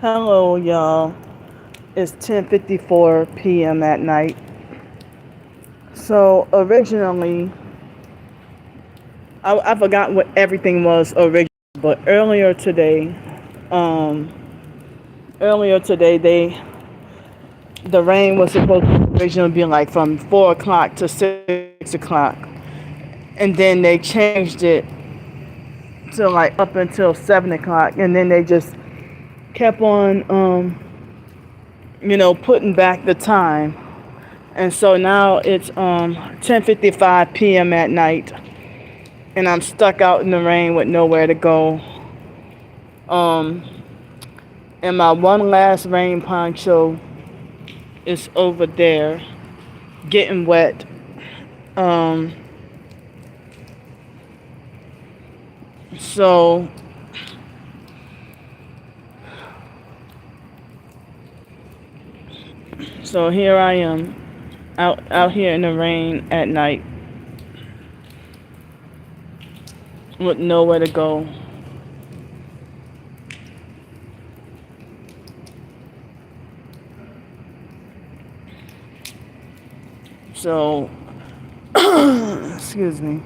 Hello, y'all. It's 10:54 p.m. at night. So originally, I forgot what everything was originally, but um, earlier today, the rain was supposed to originally be like from 4 o'clock to 6 o'clock, and then they changed it to like up until 7 o'clock, and then they just kept on, putting back the time. And so now it's 10:55 p.m. at night, and I'm stuck out in the rain with nowhere to go. Um, and my one last rain poncho is over there, getting wet. Um, so so here I am, out here in the rain at night with nowhere to go. So excuse me.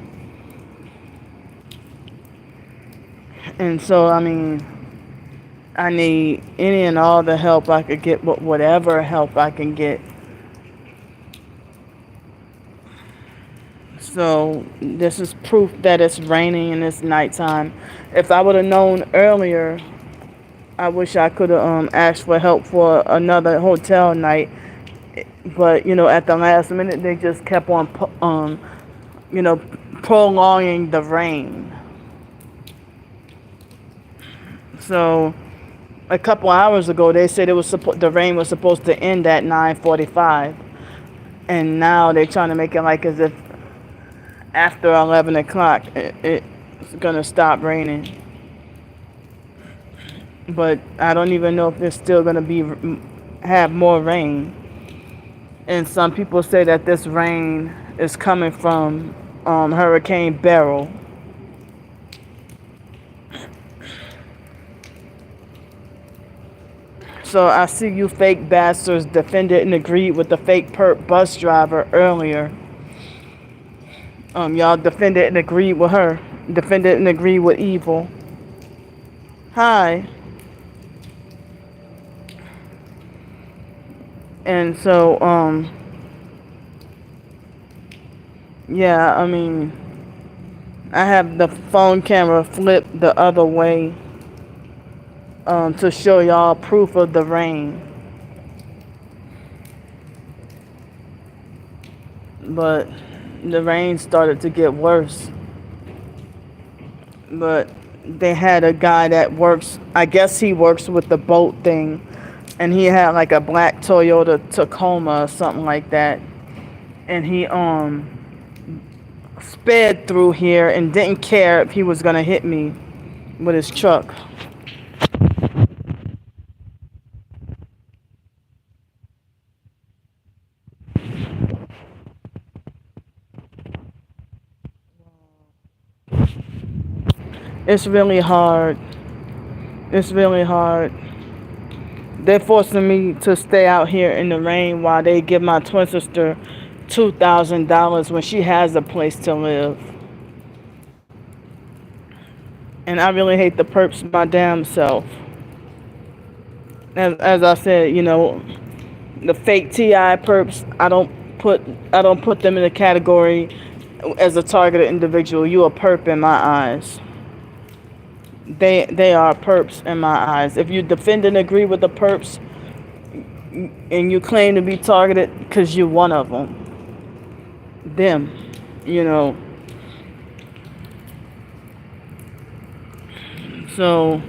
And so I mean, I need any and all the help I could get, but whatever help I can get. So this is proof that it's raining and it's nighttime. If I would have known earlier, I wish I could have asked for help for another hotel night. But at the last minute, they just kept on you know, prolonging the rain. So a couple hours ago, they said the rain was supposed to end at 9:45, and now they're trying to make it like as if after 11 o'clock it's gonna stop raining. But I don't even know if it's still gonna have more rain. And some people say that this rain is coming from Hurricane Beryl. So I see you fake bastards defended and agreed with the fake perp bus driver earlier. Y'all defended and agreed with her. Defended and agreed with evil. Hi. And so, yeah, I mean, I have the phone camera flipped the other way to show y'all proof of the rain. But the rain started to get worse. But they had a guy that works, I guess he works with the boat thing, and he had like a black Toyota Tacoma or something like that. And he sped through here and didn't care if he was gonna hit me with his truck. It's really hard. It's really hard. They're forcing me to stay out here in the rain while they give my twin sister $2,000 when she has a place to live. And I really hate the perps my damn self. As I said, the fake TI perps, I don't put them in the category as a targeted individual. You a perp in my eyes. They are perps in my eyes. If you defend and agree with the perps and you claim to be targeted because you're one of them, you know. So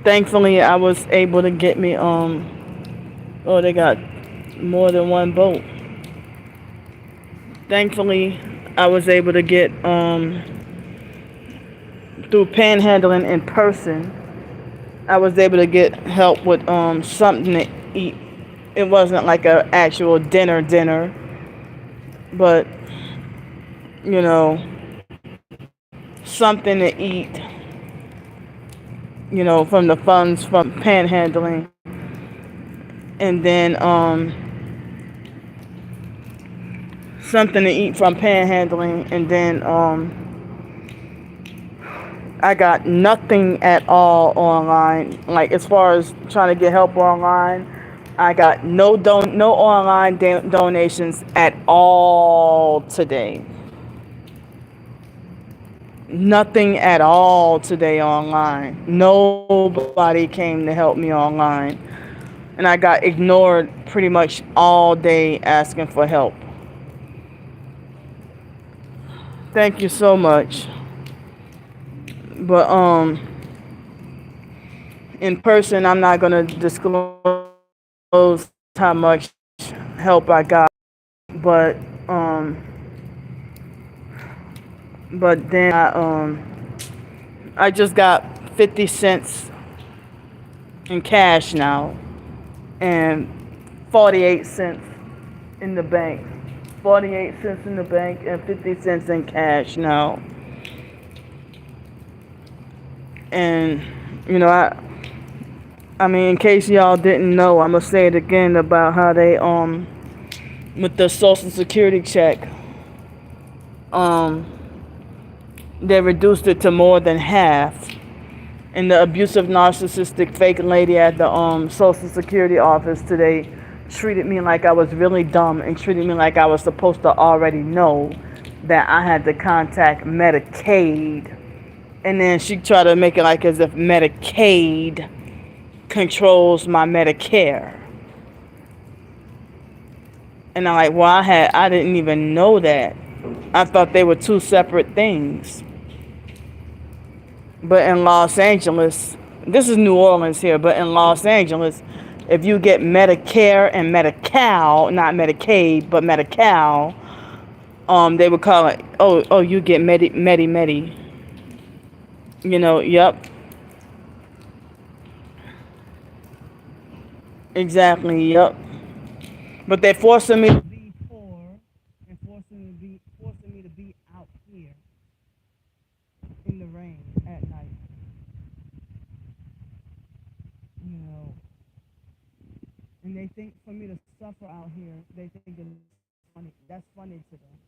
thankfully I was able to get me oh, they got more than one boat. Thankfully I was able to get through panhandling in person. I was able to get help with something to eat. It wasn't like an actual dinner, but something to eat you know, from the funds from panhandling, and then something to eat from panhandling, and then I got nothing at all online. Like as far as trying to get help online, I got no online donations at all today. Nothing at all today online. Nobody came to help me online. And I got ignored pretty much all day asking for help. Thank you so much. But in person I'm not gonna disclose how much help I got. But then I just got 50 cents in cash now and 48 cents in the bank. 48 cents in the bank and 50 cents in cash now. And you know, I mean, in case y'all didn't know, I'm gonna say it again about how they with the Social Security check, they reduced it to more than half. And the abusive, narcissistic, fake lady at the Social Security office today treated me like I was really dumb and treated me like I was supposed to already know that I had to contact Medicaid. And then she tried to make it like as if Medicaid controls my Medicare. And I'm like, well, I didn't even know that. I thought they were two separate things. But in Los Angeles, this is New Orleans here, but in Los Angeles, if you get Medicare and Medi-Cal, not Medicaid, but Medi-Cal, they would call it, oh, you get Medi. You know, yep. Exactly, yep. But they're forcing me to be poor and forcing me to be out here in the rain at night. You know, and they think for me to suffer out here, they think it's funny. That's funny to them.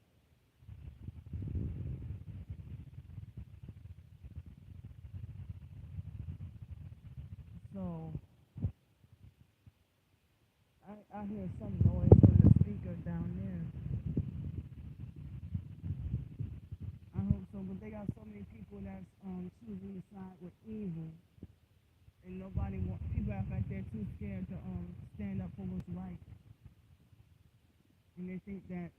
So I hear some noise from the speaker down there. I hope so, but they got so many people that's choosing to side with evil, and people act like they're too scared to stand up for what's right, and they think that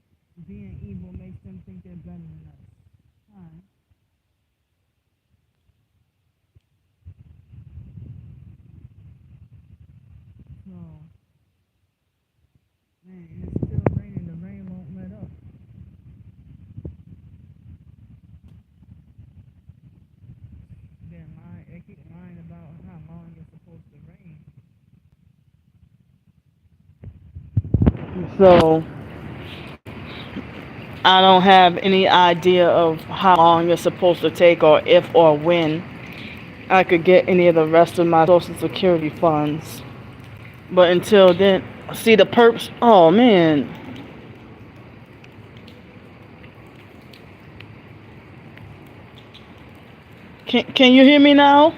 being evil makes them think they're better than us. Hi. So, man, it's still raining. The rain won't let up. They keep lying about how long it's supposed to rain. So I don't have any idea of how long it's supposed to take or if or when I could get any of the rest of my Social Security funds. But until then, see the perps? Oh man. Can you hear me now?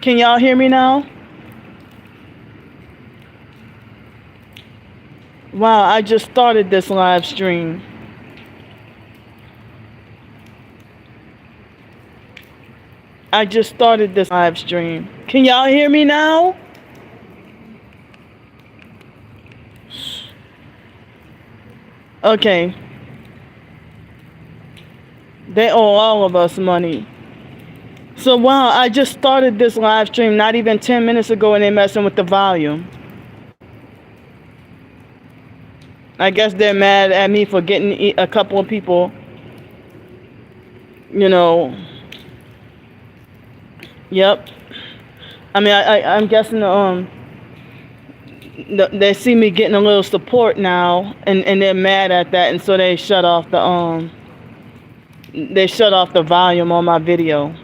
Can y'all hear me now? Wow, I just started this live stream. I just started this live stream. Can y'all hear me now? Okay. They owe all of us money. So wow, I just started this live stream not even 10 minutes ago and they're messing with the volume. I guess they're mad at me for getting a couple of people, you know. Yep. I mean, I'm guessing they see me getting a little support now, and they're mad at that, and so they shut off the volume on my video.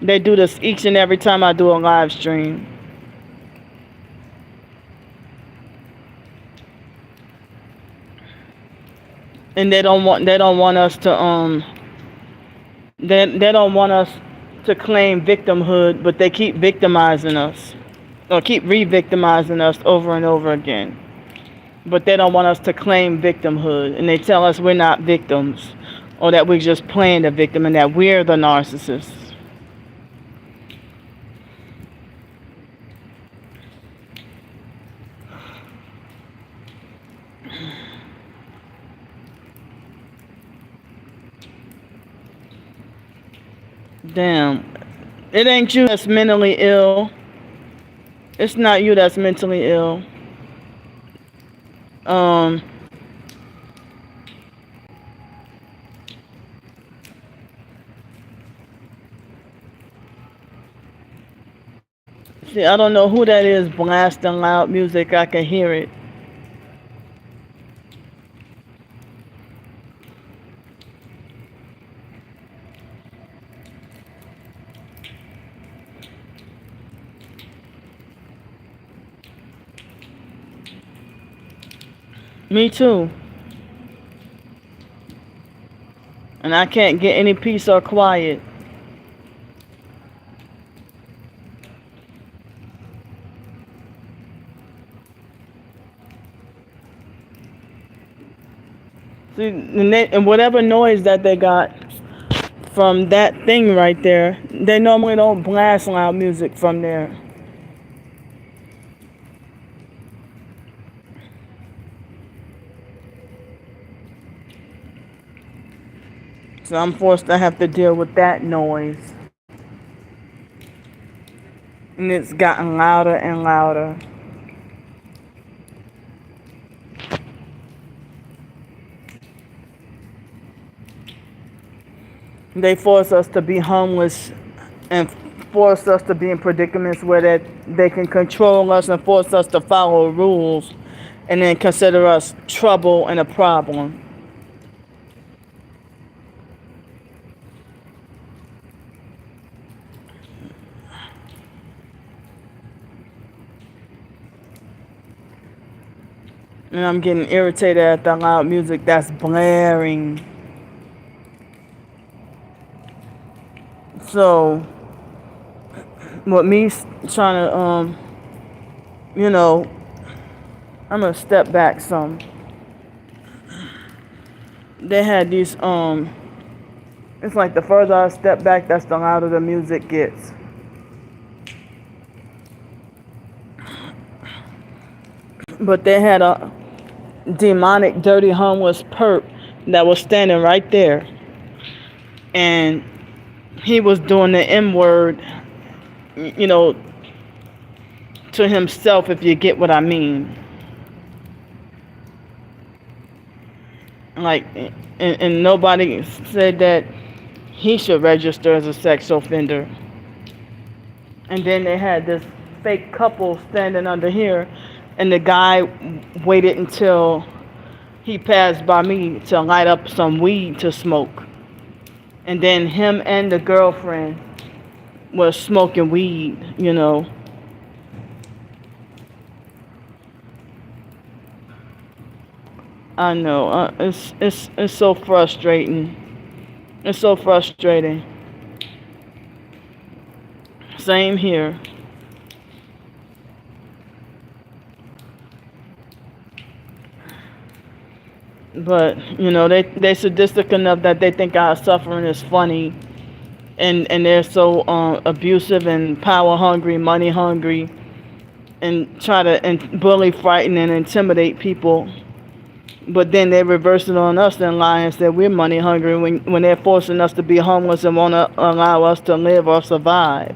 They do this each and every time I do a live stream. And they don't want us to they don't want us to claim victimhood, but they keep victimizing us or keep re-victimizing us over and over again. But they don't want us to claim victimhood, and they tell us we're not victims, or that we're just playing the victim and that we're the narcissists. Damn. It ain't you that's mentally ill. It's not you that's mentally ill. See, I don't know who that is blasting loud music. I can hear it. Me too. And I can't get any peace or quiet. See, and whatever noise that they got from that thing right there, they normally don't blast loud music from there. So I'm forced to have to deal with that noise. And it's gotten louder and louder. They force us to be homeless and force us to be in predicaments where they can control us and force us to follow rules and then consider us trouble and a problem. And I'm getting irritated at the loud music that's blaring. So, with me trying to, I'm gonna step back some. They had these, it's like the further I step back, that's the louder the music gets. But they had a demonic, dirty, homeless perp that was standing right there. And he was doing the M word, to himself, if you get what I mean. Like, and nobody said that he should register as a sex offender. And then they had this fake couple standing under here, and the guy waited until he passed by me to light up some weed to smoke. And then him and the girlfriend was smoking weed, I know. It's so frustrating. It's so frustrating. Same here. But, they sadistic enough that they think our suffering is funny. And they're so abusive and power hungry, money hungry, and try to bully, frighten, and intimidate people. But then they reverse it on us and lie and say we're money hungry when they're forcing us to be homeless and won't allow us to live or survive.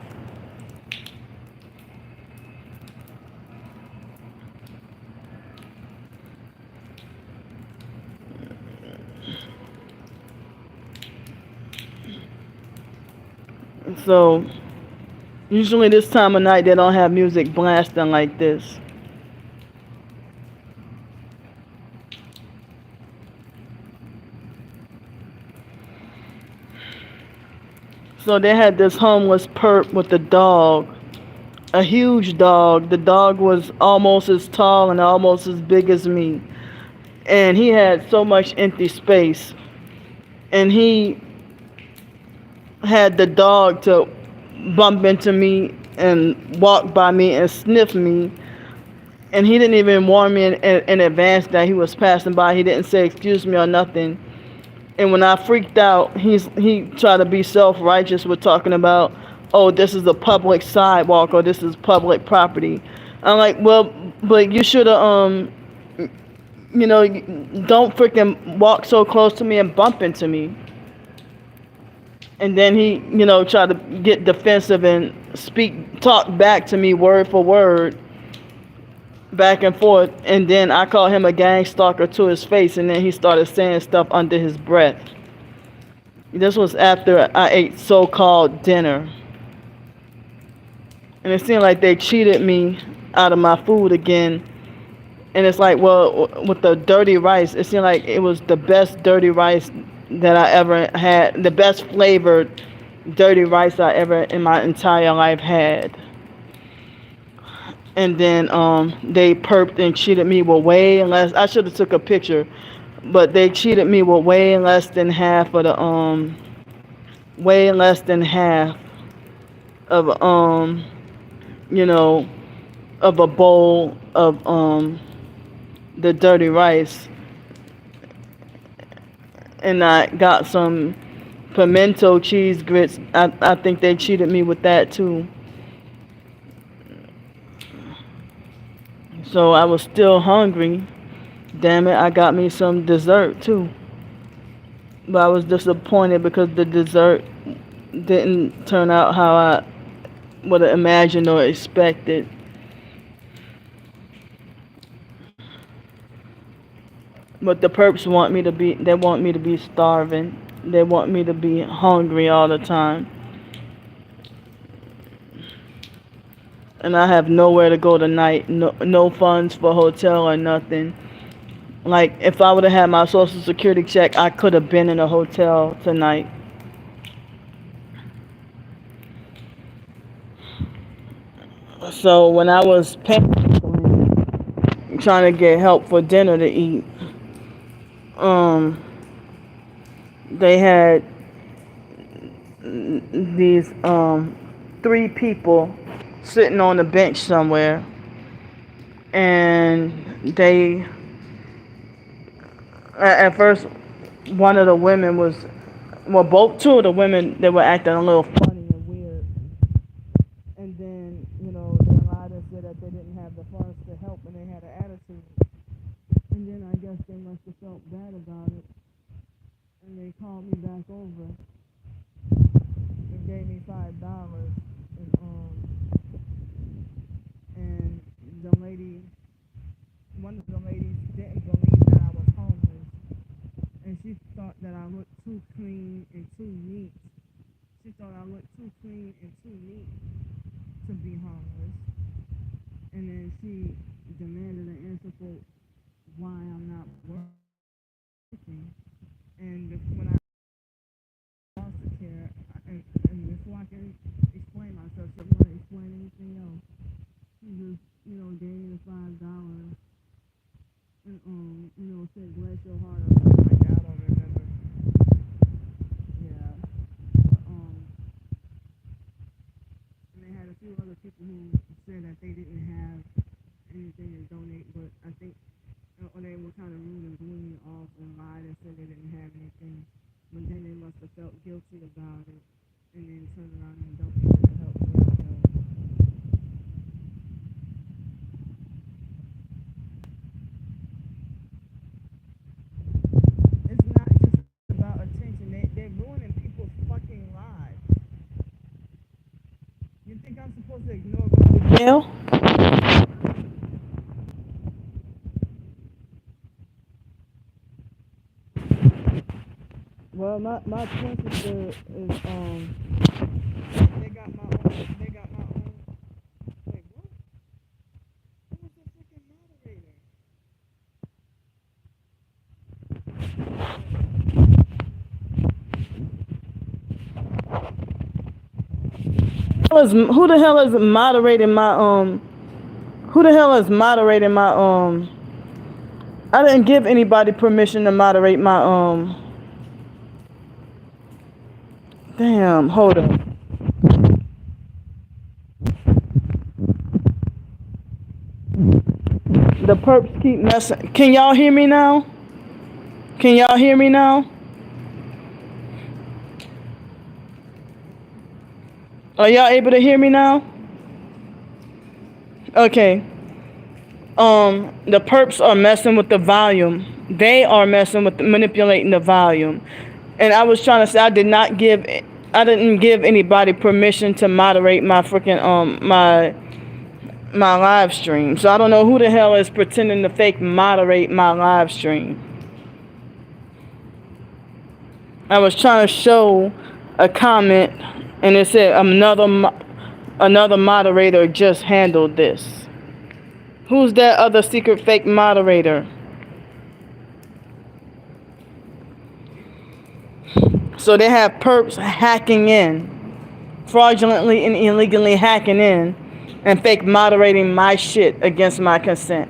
So usually this time of night they don't have music blasting like this. So they had this homeless perp with a dog, a huge dog. The dog was almost as tall and almost as big as me. And he had so much empty space. And he had the dog to bump into me and walk by me and sniff me. And he didn't even warn me in advance that he was passing by. He didn't say excuse me or nothing. And when I freaked out, he tried to be self-righteous with talking about, oh, this is a public sidewalk or this is public property. I'm like, well, but you should have, don't freaking walk so close to me and bump into me. And then he, tried to get defensive and talk back to me word for word, back and forth. And then I called him a gang stalker to his face, and then he started saying stuff under his breath. This was after I ate so-called dinner. And it seemed like they cheated me out of my food again. And it's like, well, with the dirty rice, it seemed like it was the best dirty rice that I ever had, the best flavored dirty rice I ever in my entire life had. And then they perped and cheated me with way less. I should have took a picture, but they cheated me with way less than half of the way less than half of of a bowl of the dirty rice. And I got some pimento cheese grits. I think they cheated me with that too. So I was still hungry. Damn it, I got me some dessert too. But I was disappointed because the dessert didn't turn out how I would have imagined or expected. But the perps want me to be starving. They want me to be hungry all the time. And I have nowhere to go tonight. No funds for hotel or nothing. Like, if I would have had my social security check, I could have been in a hotel tonight. So when I was trying to get help for dinner to eat, they had these 3 people sitting on a bench somewhere, and they at first one of the women was, well, two of the women, they were acting a little funny and weird, and then they lied and said that they didn't have the funds to help and they had an attitude, and then I guess they must have felt bad about it, and they called me back over and gave me $5, and the lady, one of the ladies didn't believe that I was homeless, and she thought that I looked too clean and too neat. She thought I looked too clean and too neat to be homeless, and then she demanded an answer for why I'm not working. And when I foster care, and before I can explain myself, she didn't want to explain anything else. She just, gave me the $5 and, said, bless your heart or something like that. I don't remember. Yeah. But, and they had a few other people who said that they didn't have anything to donate, but I think, or they were kind of rude and blew me off and lied and said they didn't have anything. But then they must have felt guilty about it and then turned around and donated to help me out. It's not just about attention. They're ruining people's fucking lives. You think I'm supposed to ignore going to jail? Well, my twin sister is they got my own. Wait, what? Who was the freaking moderator? Who the hell is moderating my who the hell is moderating my I didn't give anybody permission to moderate my damn, hold up. The perps keep messing. Can y'all hear me now? Can y'all hear me now? Are y'all able to hear me now? Okay. The perps are messing with the volume. They are messing with manipulating the volume. And I was trying to say I didn't give anybody permission to moderate my freaking my live stream. So I don't know who the hell is pretending to fake moderate my live stream. I was trying to show a comment and it said another moderator just handled this. Who's that other secret fake moderator? So they have perps hacking in, fraudulently and illegally hacking in, and fake moderating my shit against my consent.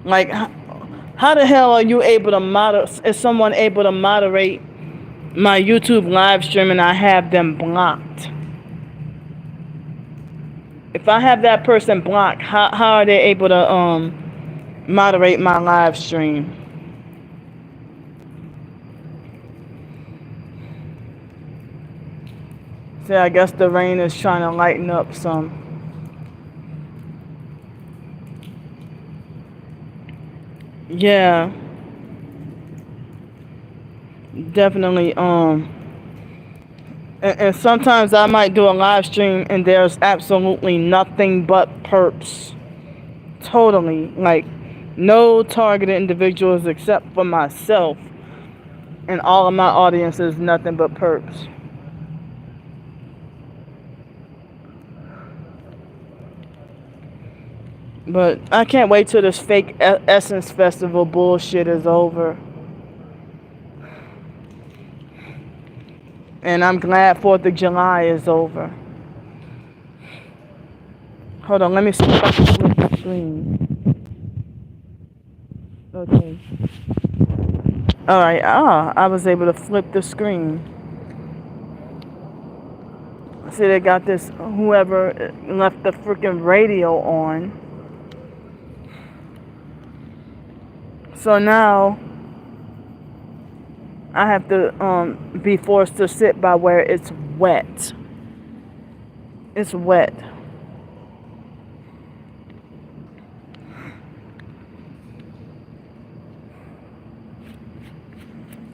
Like, how the hell are you able to is someone able to moderate my YouTube live stream and I have them blocked? If I have that person blocked, how are they able to moderate my live stream? See, I guess the rain is trying to lighten up some. Yeah. Definitely, and sometimes I might do a live stream and there's absolutely nothing but perps. Totally. Like, no targeted individuals except for myself. And all of my audience is nothing but perps. But I can't wait till this fake Essence Festival bullshit is over. And I'm glad 4th of July is over. Hold on, let me see if I can flip the screen. Okay. Alright, I was able to flip the screen. See, they got this, whoever left the freaking radio on. So now I have to be forced to sit by where it's wet. It's wet.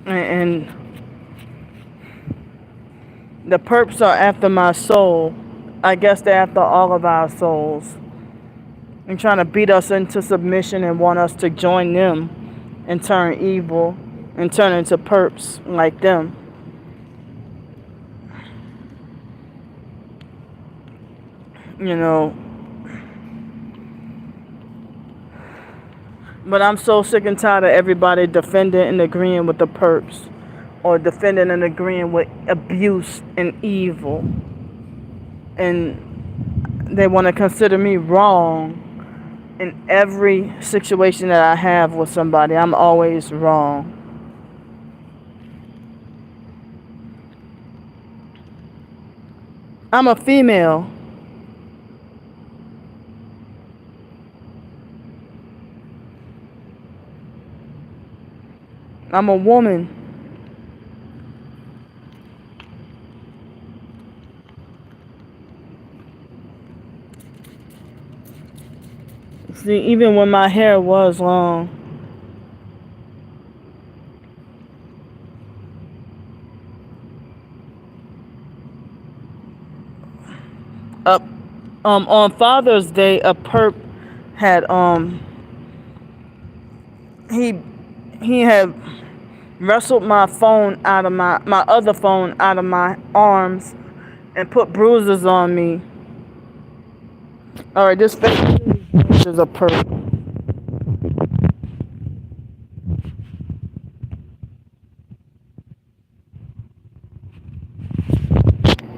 And the perps are after my soul. I guess they're after all of our souls. And trying to beat us into submission and want us to join them and turn evil and turn into perps like them. You know. But I'm so sick and tired of everybody defending and agreeing with the perps. Or defending and agreeing with abuse and evil. And they want to consider me wrong. In every situation that I have with somebody, I'm always wrong. I'm a female. I'm a woman. See, even when my hair was long. On Father's Day, a perp had he had wrestled my phone out of my other phone out of my arms and put bruises on me. All right, this is a perp.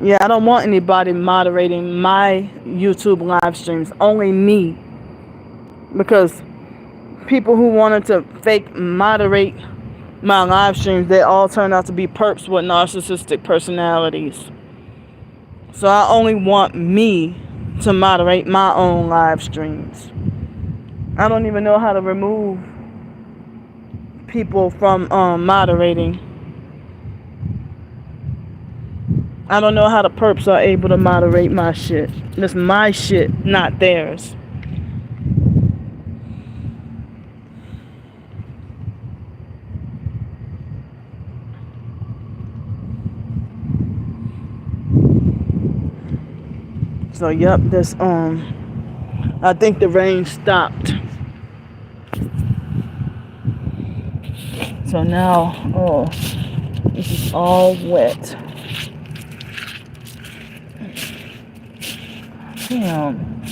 Yeah, I don't want anybody moderating my YouTube live streams. Only me. Because people who wanted to fake moderate my live streams, they all turn out to be perps with narcissistic personalities. So I only want me to moderate my own live streams. I don't even know how to remove people from moderating. I don't know how the perps are able to moderate my shit. It's my shit, not theirs. So yep, this I think the rain stopped. So now, oh, this is all wet. Damn.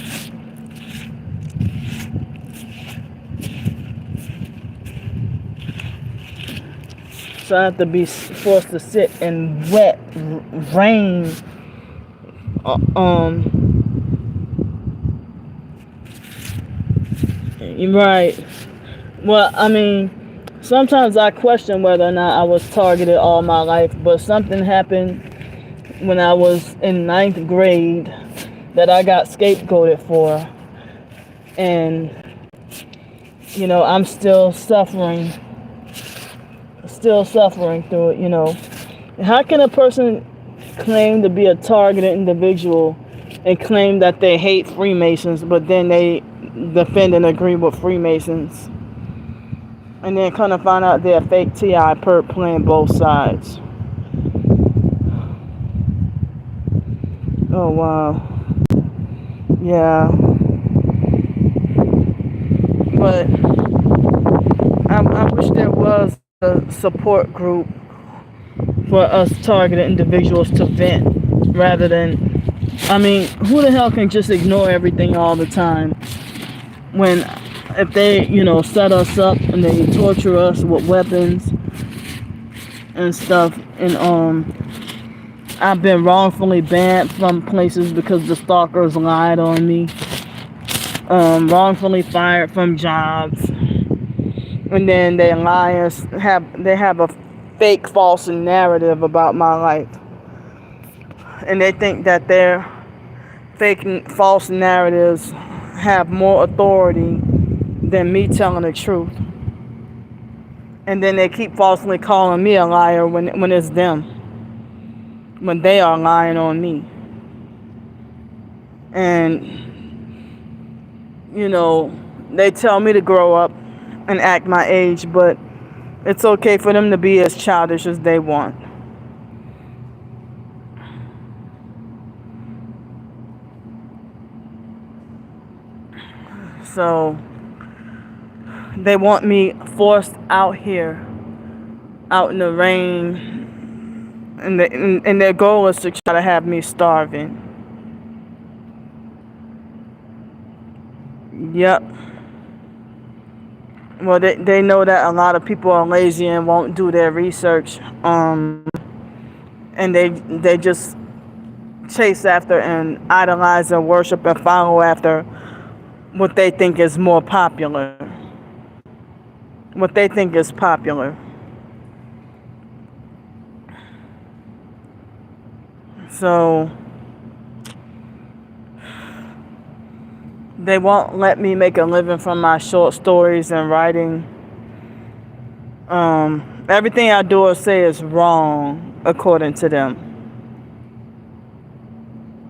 So I have to be forced to sit in wet rain. Right. Well, I mean, sometimes I question whether or not I was targeted all my life, but something happened when I was in 9th grade that I got scapegoated for. And, you know, I'm still suffering through it, you know. How can a person claim to be a targeted individual and claim that they hate Freemasons, but then they defend and agree with Freemasons? And then kind of find out they're a fake TI perp playing both sides. Oh, wow. Yeah. But I wish there was a support group for us targeted individuals to vent rather than, I mean, who the hell can just ignore everything all the time when if they, you know, set us up and they torture us with weapons and stuff. And I've been wrongfully banned from places because the stalkers lied on me. Wrongfully fired from jobs. And then they liars have a fake false narrative about my life. And they think that their fake false narratives have more authority than me telling the truth. And then they keep falsely calling me a liar when it's them. When they are lying on me. And, you know, they tell me to grow up and act my age, but it's okay for them to be as childish as they want. So they want me forced out here, out in the rain, and their goal is to try to have me starving. Yep. Well, they know that a lot of people are lazy and won't do their research, and they just chase after and idolize and worship and follow after what they think is more popular. What they think is popular. So they won't let me make a living from my short stories and writing. Everything I do or say is wrong, according to them.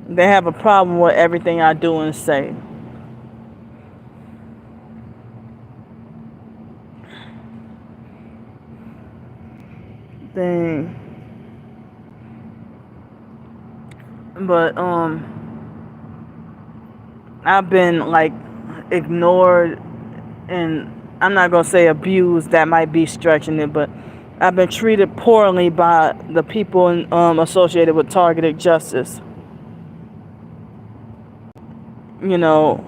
They have a problem with everything I do and say. Thing. But I've been like ignored, and I'm not gonna say abused, that might be stretching it, but I've been treated poorly by the people associated with targeted justice. You know,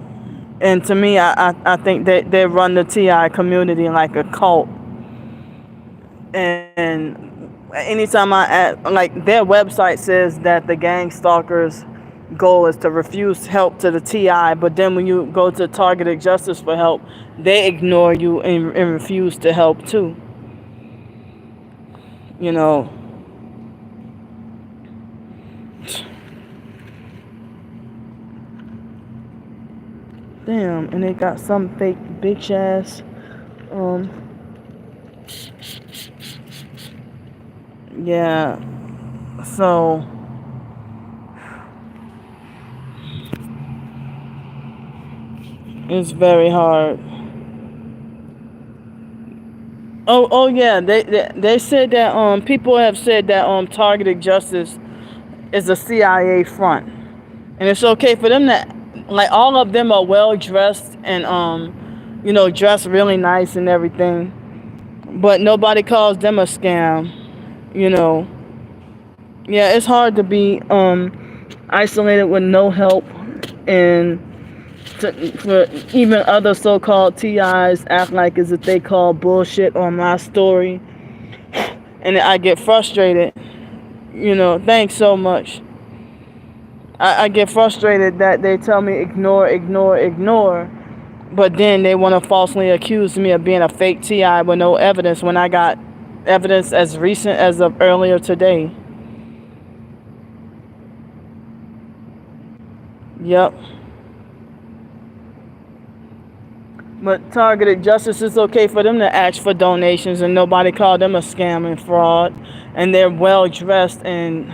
and to me, I think they run the TI community like a cult. And anytime like their website says that the gang stalkers goal is to refuse help to the TI, but then when you go to targeted justice for help, they ignore you and refuse to help too. You know, damn, and they got some fake bitch ass, yeah, so it's very hard. Oh yeah, they said that people have said that targeted justice is a CIA front, and it's okay for them to, like, all of them are well dressed and dressed really nice and everything, but nobody calls them a scam. You know, yeah, it's hard to be isolated with no help, and for even other so-called TIs act like as if they call bullshit on my story, and I get frustrated. Thanks so much. I get frustrated that they tell me ignore, but then they want to falsely accuse me of being a fake TI with no evidence when I got evidence as recent as of earlier today. Yep. But targeted justice, is okay for them to ask for donations and nobody called them a scam and fraud. And they're well dressed and,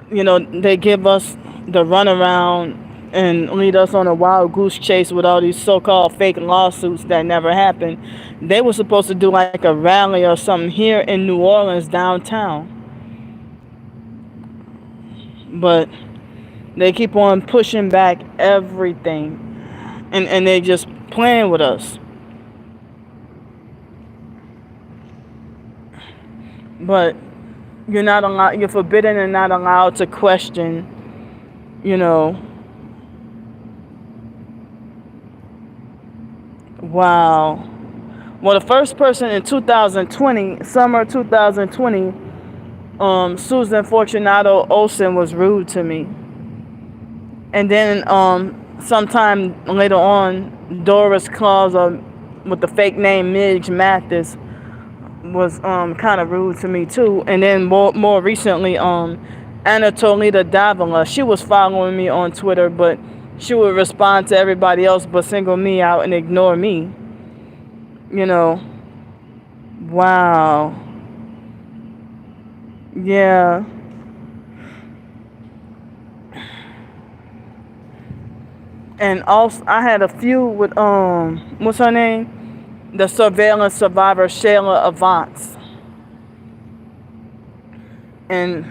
they give us the runaround and lead us on a wild goose chase with all these so-called fake lawsuits that never happened. They were supposed to do like a rally or something here in New Orleans downtown. But they keep on pushing back everything. And they just playing with us. But you're forbidden and not allowed to question, Wow. Well, the first person in 2020, summer 2020, Susan Fortunato Olsen was rude to me. And then sometime later on, Doris Claus, with the fake name Midge Mathis, was kind of rude to me too. And then more recently, Anatolita Davila, she was following me on Twitter, but she would respond to everybody else but single me out and ignore me. Wow. Yeah. And also, I had a feud with what's her name? The surveillance survivor Shayla Avance. And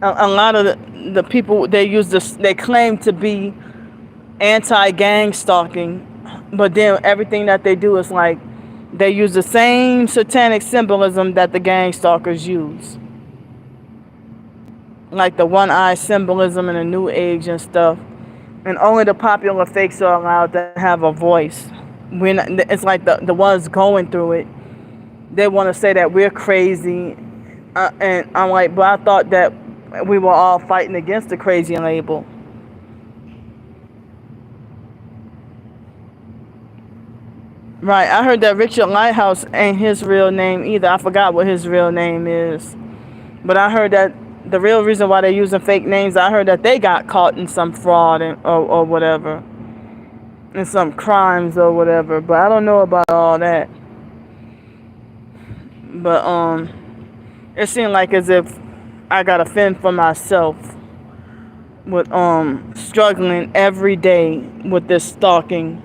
a lot of the people they claim to be anti-gang stalking, but then everything that they do is like they use the same satanic symbolism that the gang stalkers use, like the one-eye symbolism in the New Age and stuff. And only the popular fakes are allowed to have a voice. It's like the ones going through it, they want to say that we're crazy, and I'm like, but I thought that we were all fighting against the crazy label. Right, I heard that Richard Lighthouse ain't his real name either. I forgot what his real name is. But I heard that the real reason why they're using fake names, I heard that they got caught in some fraud or whatever. In some crimes or whatever. But I don't know about all that. But it seemed like as if I gotta fend for myself with struggling every day with this stalking.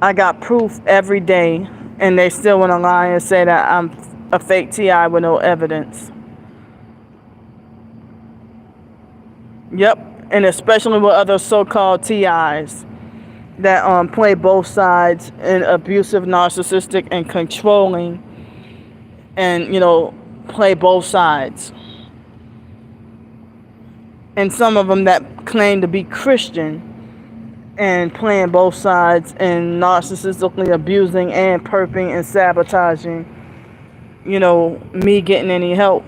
I got proof every day, and they still want to lie and say that I'm a fake TI with no evidence. Yep, and especially with other so-called TIs that play both sides and abusive, narcissistic, and controlling, and play both sides. And some of them that claim to be Christian and playing both sides and narcissistically abusing and perping and sabotaging me getting any help.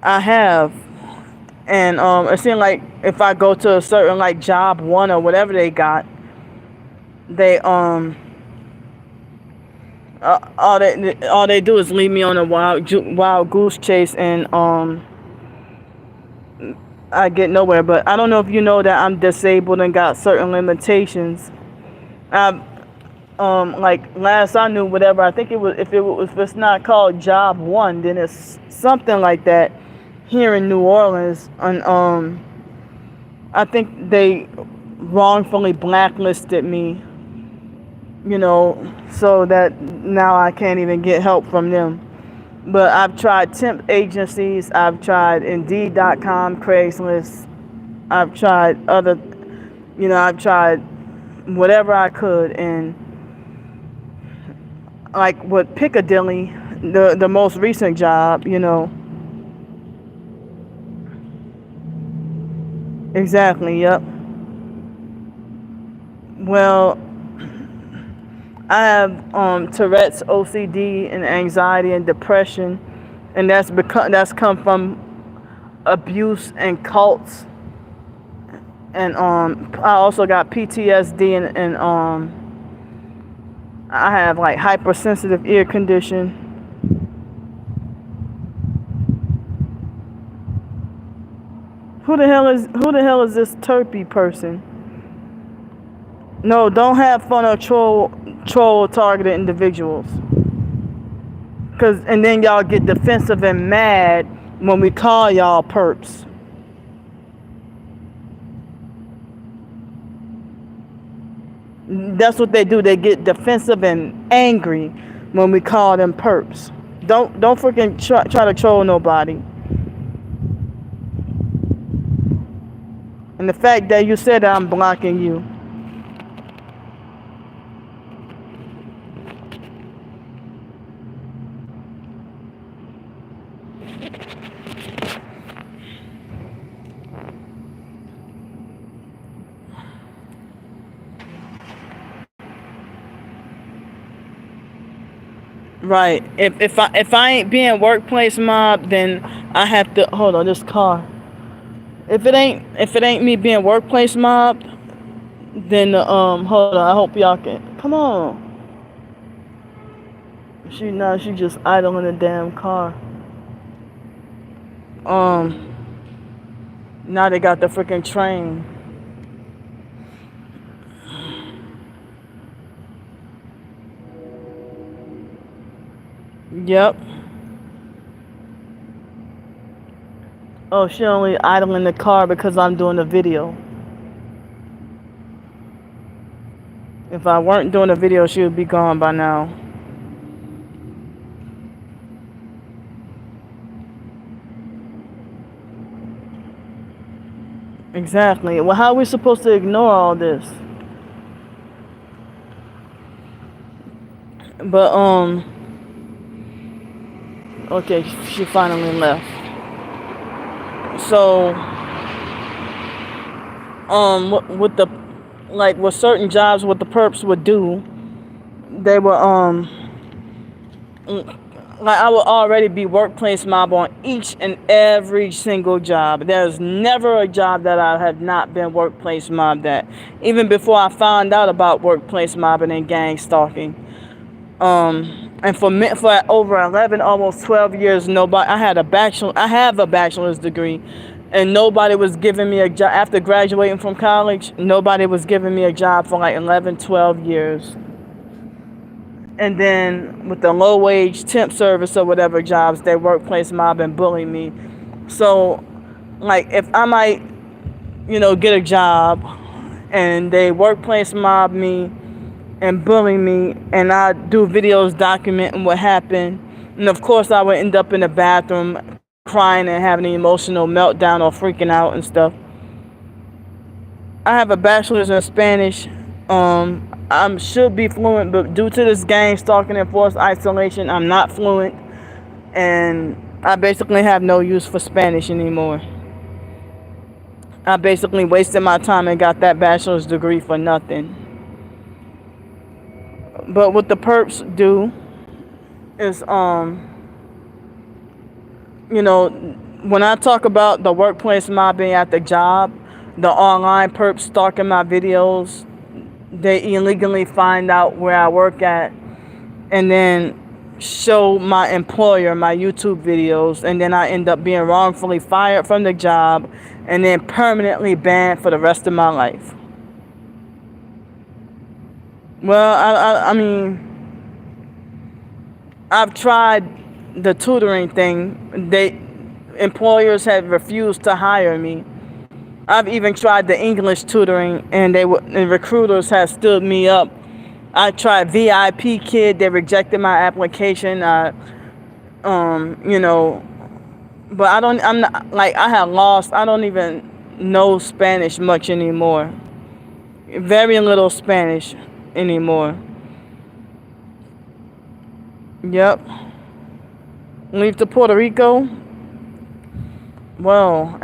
I have. And it seemed like if I go to a certain like job one or whatever they got, they all they do is leave me on a wild goose chase, and I get nowhere. But I don't know if you know that I'm disabled and got certain limitations. I like last I knew, whatever, I think it was, if it's not called job one, then it's something like that here in New Orleans. And I think they wrongfully blacklisted me, so that now I can't even get help from them. But I've tried temp agencies, I've tried Indeed.com, Craigslist, I've tried I've tried whatever I could. And like with Piccadilly, the most recent job, Exactly, yep. Well, I have Tourette's, OCD, and anxiety and depression, and that's come from abuse and cults. And I also got PTSD, and I have like hypersensitive ear condition. Who the hell is this Turpy person? No, don't have fun or troll targeted individuals. And then y'all get defensive and mad when we call y'all perps. That's what they do. They get defensive and angry when we call them perps. Don't freaking try to troll nobody. And the fact that you said that, I'm blocking you. Right. If I ain't being workplace mob, then I have to hold on this car. If it ain't me being workplace mob, then hold on. I hope y'all can come on. She just idling the damn car. Now they got the freaking train. Yep. Oh, she only idling the car because I'm doing the video. If I weren't doing the video, she would be gone by now. Exactly. Well, how are we supposed to ignore all this? But okay, she finally left. So with the with certain jobs, what the perps would do, they were I would already be workplace mob on each and every single job. There's never a job that I have not been workplace mobbed at, even before I found out about workplace mobbing and gang stalking. And for over 11, almost 12 years, I have a bachelor's degree, and nobody was giving me a job after graduating from college. Nobody was giving me a job for like 11, 12 years. And then with the low wage temp service or whatever jobs, they workplace mob and bully me. So like if I might, get a job and they workplace mob me and bully me, and I do videos documenting what happened, and of course I would end up in the bathroom crying and having an emotional meltdown or freaking out and stuff. I have a bachelor's in Spanish. I should be fluent, but due to this gang stalking and forced isolation, I'm not fluent, and I basically have no use for Spanish anymore. I basically wasted my time and got that bachelor's degree for nothing. But what the perps do is, you know, when I talk about the workplace mobbing at the job, the online perps stalking my videos, they illegally find out where I work at and then show my employer my YouTube videos, and then I end up being wrongfully fired from the job and then permanently banned for the rest of my life. Well, I mean, I've tried the tutoring thing. Employers have refused to hire me. I've even tried the English tutoring, and recruiters have stood me up. I tried VIP Kid. They rejected my application. You know, but I'm not, like, I have lost. I don't even know Spanish much anymore. Very little Spanish anymore. Yep. Leave to Puerto Rico. Well,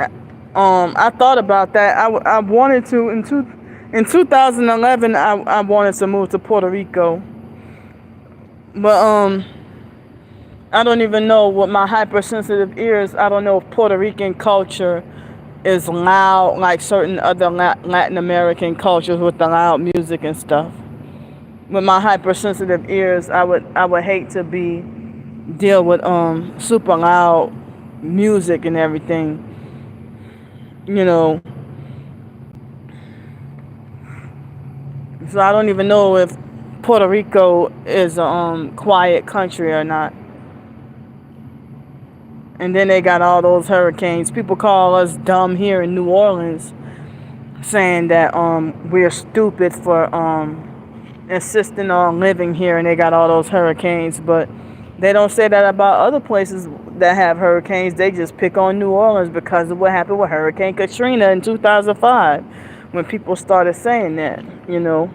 I thought about that. I wanted to in 2011. I wanted to move to Puerto Rico, but I don't even know what my hypersensitive ears. I don't know if Puerto Rican culture is loud like certain other Latin American cultures with the loud music and stuff. With my hypersensitive ears, I would hate to deal with super loud music and everything. You know. So I don't even know if Puerto Rico is a quiet country or not. And then they got all those hurricanes. People call us dumb here in New Orleans, saying that we're stupid for insisting on living here, and they got all those hurricanes. But they don't say that about other places that have hurricanes. They just pick on New Orleans because of what happened with Hurricane Katrina in 2005, when people started saying that, you know.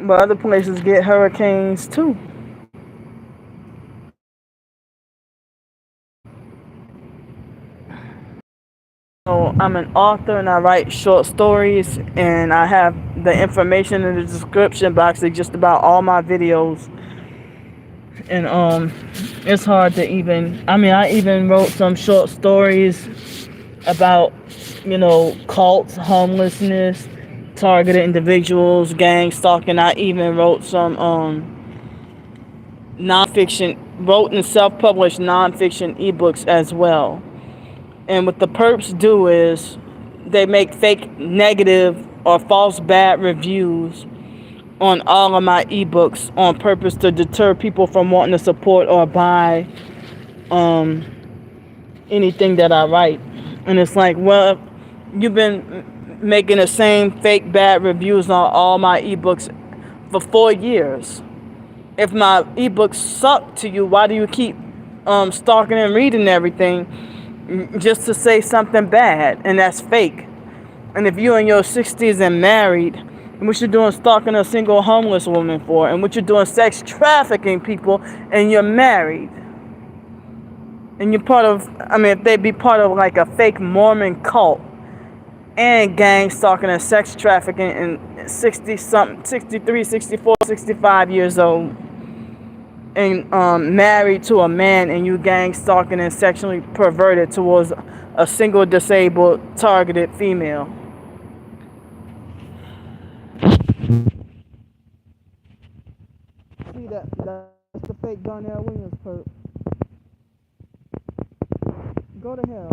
But other places get hurricanes too. So I'm an author and I write short stories, and I have the information in the description box of just about all my videos. And it's hard to even, I mean, I even wrote some short stories about, you know, cults, homelessness, targeted individuals, gang stalking. I even wrote some wrote and self-published nonfiction ebooks as well. And what the perps do is they make fake negative or false bad reviews on all of my ebooks on purpose to deter people from wanting to support or buy anything that I write. And it's like, well, you've been making the same fake bad reviews on all my ebooks for 4 years. If my ebooks suck to you, why do you keep stalking and reading everything just to say something bad? And that's fake. And if you're in your 60s and married, and what you're doing stalking a single homeless woman for, and what you're doing sex trafficking people, and you're married, and you're part of, I mean, if they'd be part of like a fake Mormon cult and gang stalking and sex trafficking and 60 something, 63, 64, 65 years old, and married to a man, and you gang stalking and sexually perverted towards a single disabled targeted female. See, that's the fake Darell Williams perp. Go to hell.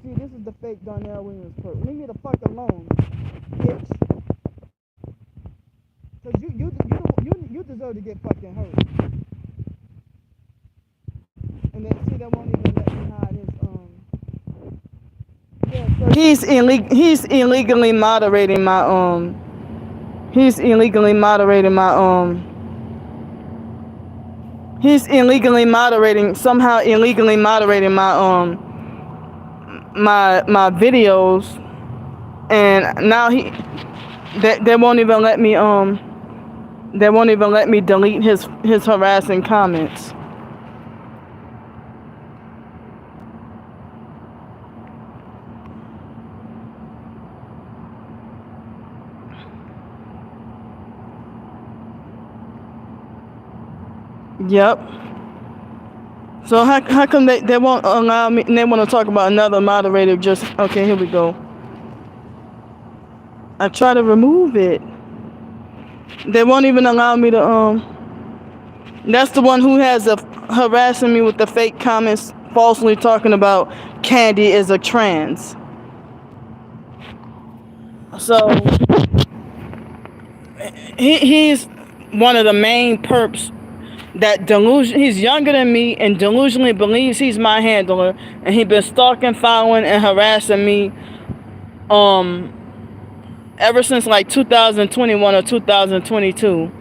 See, this is the fake Darell Williams perp. Leave me the fuck alone, bitch. Cause you deserve to get fucking hurt. And then see, that won't even let me hide his Yeah, so he's illegally moderating my he's illegally moderating my he's illegally moderating somehow illegally moderating my my videos, and now they won't even let me delete his harassing comments. Yep. So how come they won't allow me, and they want to talk about another moderator just, okay, here we go. I try to remove it. They won't even allow me to, that's the one who has harassing me with the fake comments, falsely talking about Candy is a trans. So he's one of the main perps that he's younger than me and delusionally believes he's my handler, and he been stalking, following, and harassing me ever since like 2021 or 2022.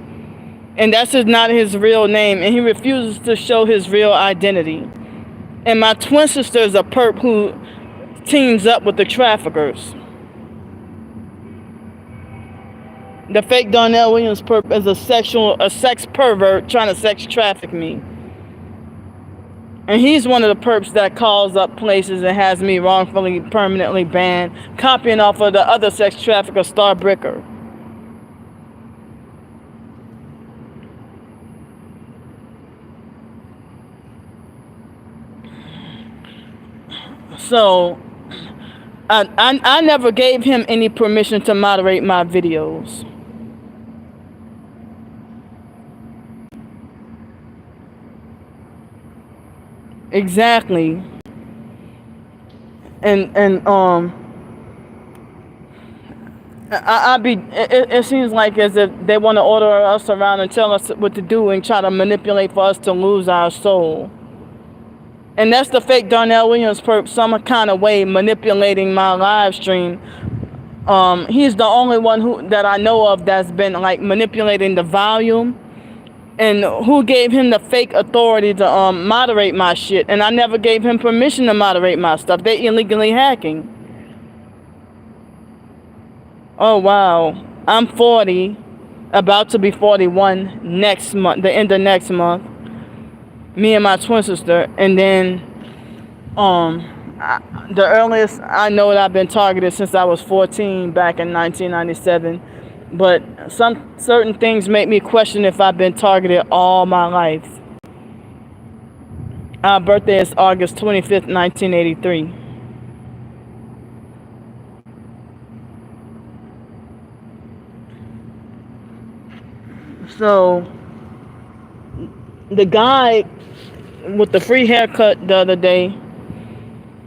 And that's just not his real name, and he refuses to show his real identity. And my twin sister is a perp who teams up with the traffickers. The fake Darell Williams perp is a sex pervert trying to sex traffic me. And he's one of the perps that calls up places and has me wrongfully permanently banned, copying off of the other sex trafficker, Star Bricker. So I never gave him any permission to moderate my videos. Exactly. And it seems like as if they want to order us around and tell us what to do and try to manipulate for us to lose our soul. And that's the fake Darell Williams perp some kind of way manipulating my live stream. He's the only one that I know of that's been like manipulating the volume. And who gave him the fake authority to moderate my shit? And I never gave him permission to moderate my stuff. They illegally hacking. Oh wow, I'm 40, about to be 41 next month, the end of next month. Me and my twin sister, and then the earliest I know that I've been targeted since I was 14 back in 1997. But some certain things make me question if I've been targeted all my life. Our birthday is August 25th, 1983. So the guy with the free haircut the other day,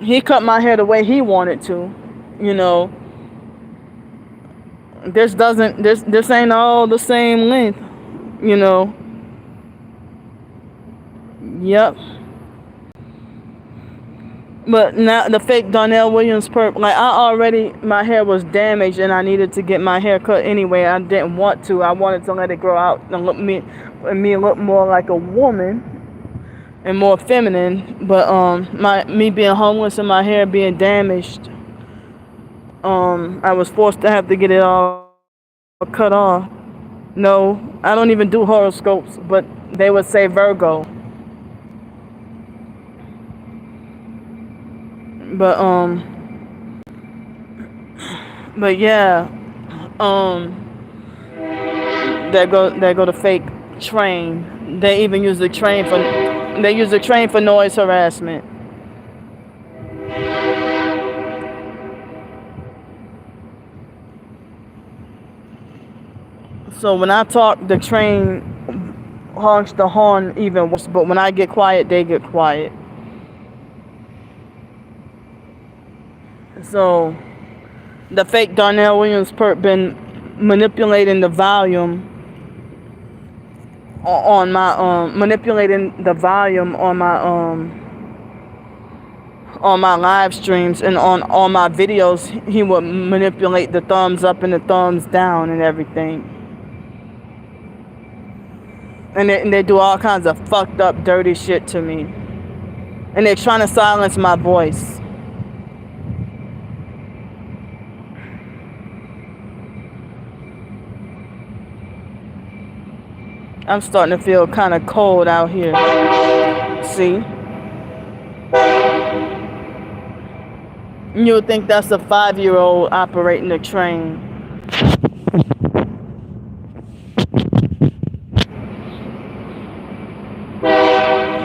he cut my hair the way he wanted to, you know. This ain't all the same length, you know. Yep. But now the fake Darell Williams perp, like my hair was damaged and I needed to get my hair cut anyway. I didn't want to. I wanted to let it grow out and me look more like a woman and more feminine. But me being homeless and my hair being damaged, I was forced to have to get it all cut off. No, I don't even do horoscopes, but they would say Virgo. But yeah, there go the fake train. They even use the train for noise harassment. So when I talk, the train honks the horn even worse, but when I get quiet, they get quiet. So the fake Darell Williams perp been manipulating the volume on my on my live streams, and on all my videos he would manipulate the thumbs up and the thumbs down and everything. And they do all kinds of fucked up dirty shit to me. And they're trying to silence my voice. I'm starting to feel kind of cold out here. See? You would think that's a 5-year-old operating the train.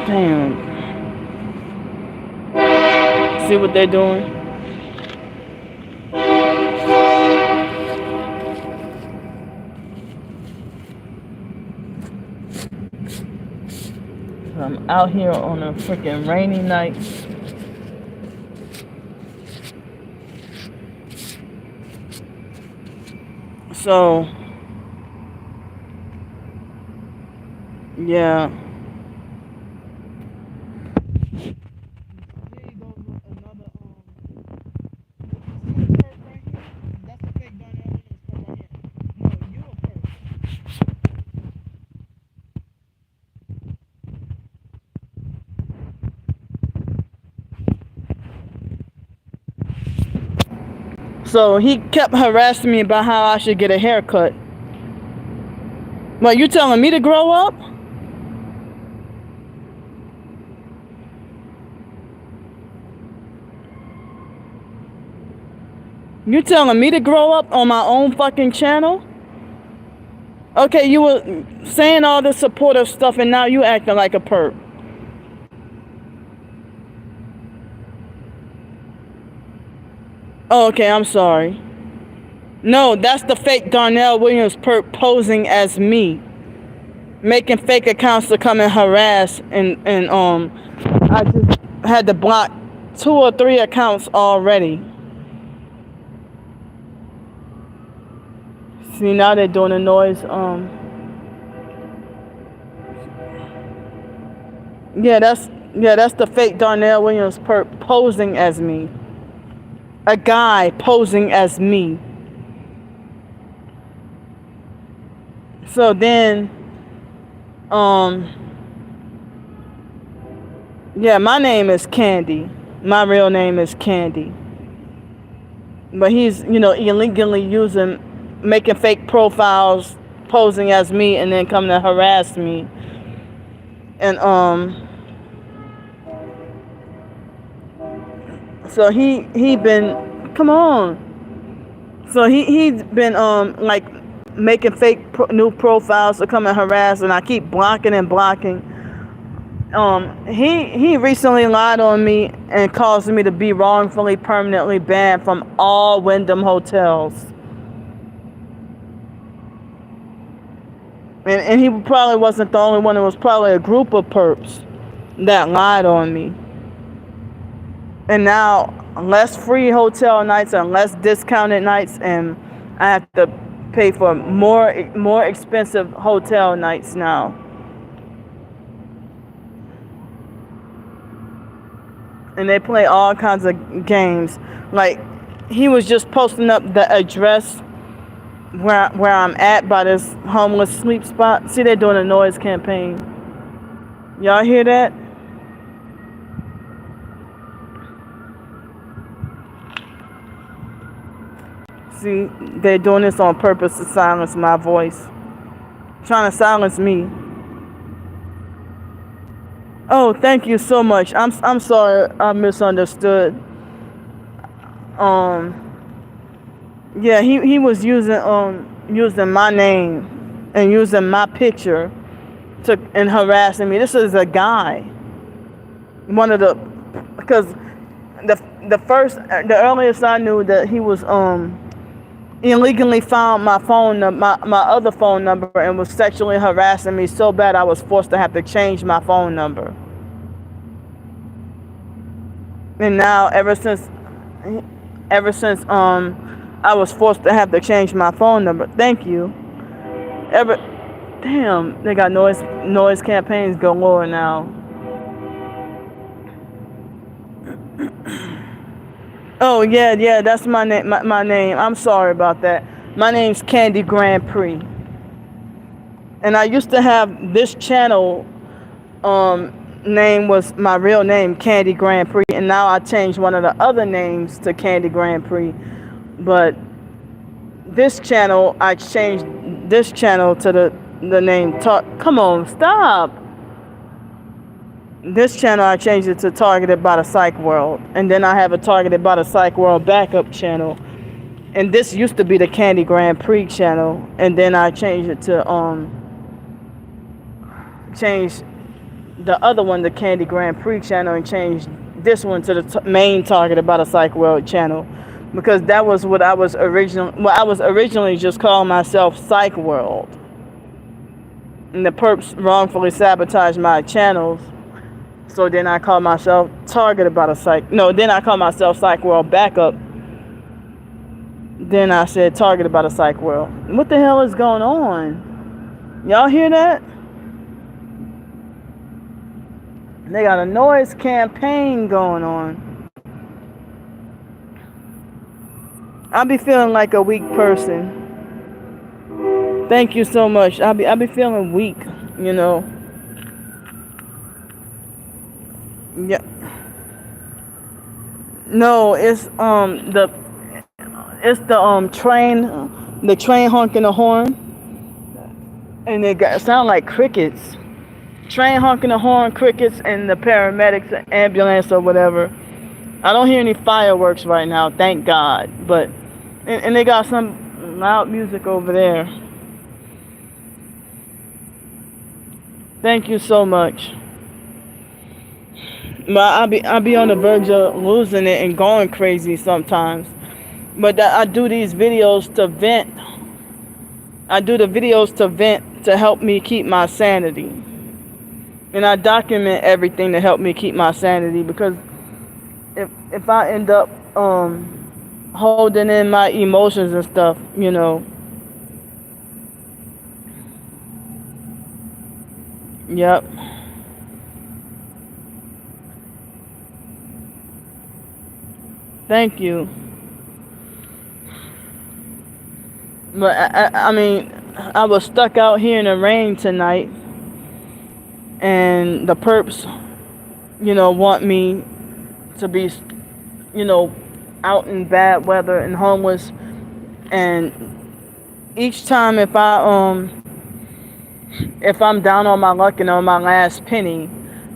Damn. See what they're doing? I'm out here on a freaking rainy night. So, yeah. So he kept harassing me about how I should get a haircut. What, you telling me to grow up? You telling me to grow up on my own fucking channel? Okay, you were saying all this supportive stuff and now you acting like a perp. Oh, okay, I'm sorry. No, that's the fake Darell Williams perp posing as me. Making fake accounts to come and harass and I just had to block 2 or 3 accounts already. See, now they're doing a noise. Yeah, that's the fake Darell Williams perp posing as me. A guy posing as me. So then, yeah, my name is Candy. My real name is Candy. But he's, illegally making fake profiles, posing as me, and then coming to harass me. And, so he been, come on. So he's been, like, making fake new profiles to come and harass, and I keep blocking and blocking. He recently lied on me and caused me to be wrongfully permanently banned from all Wyndham hotels. And he probably wasn't the only one. It was probably a group of perps that lied on me. And now less free hotel nights and less discounted nights, and I have to pay for more expensive hotel nights now. And they play all kinds of games. Like, he was just posting up the address where I'm at by this homeless sleep spot. See, they're doing a noise campaign. Y'all hear that? See, they're doing this on purpose to silence my voice. Trying to silence me. Oh, thank you so much. I'm sorry I misunderstood. Yeah, he was using my name and using my picture and harassing me. This is a guy. Because the earliest I knew that he was illegally found my phone number, my other phone number, and was sexually harassing me so bad I was forced to have to change my phone number. And now ever since I was forced to have to change my phone number. Thank you. Damn, they got noise campaigns galore now. Oh, yeah, that's my name. My name. I'm sorry about that. My name's Candy Grand Prix. And I used to have this channel name was my real name, Candy Grand Prix, and now I changed one of the other names to Candy Grand Prix. But this channel, I changed this channel to the name come on, stop. This channel, I changed it to Targeted by the Psych World. And then I have a Targeted by the Psych World backup channel. And this used to be the Candy Grand Prix channel. And then I changed it to, the other one, the Candy Grand Prix channel, and changed this one to the main Targeted by the Psych World channel, because that was what I was originally. Well, I was originally just calling myself Psych World, and the perps wrongfully sabotaged my channels. So then I called myself Targeted by the Psych. No, then I called myself Psych World Backup. Then I said Targeted by the Psych World. What the hell is going on? Y'all hear that? They got a noise campaign going on. I be feeling like a weak person. Thank you so much. I be feeling weak, you know. Yeah. No, it's the train honking the horn, and it sound like crickets. Train honking the horn, crickets, and the paramedics, ambulance or whatever. I don't hear any fireworks right now, thank God. But and they got some loud music over there. Thank you so much. But I be on the verge of losing it and going crazy sometimes. But I do these videos to vent. I do the videos to vent to help me keep my sanity. And I document everything to help me keep my sanity, because if I end up holding in my emotions and stuff, you know. Yep. Thank you. But I mean, I was stuck out here in the rain tonight, and the perps, you know, want me to be, you know, out in bad weather and homeless. And each time if I'm down on my luck and on my last penny,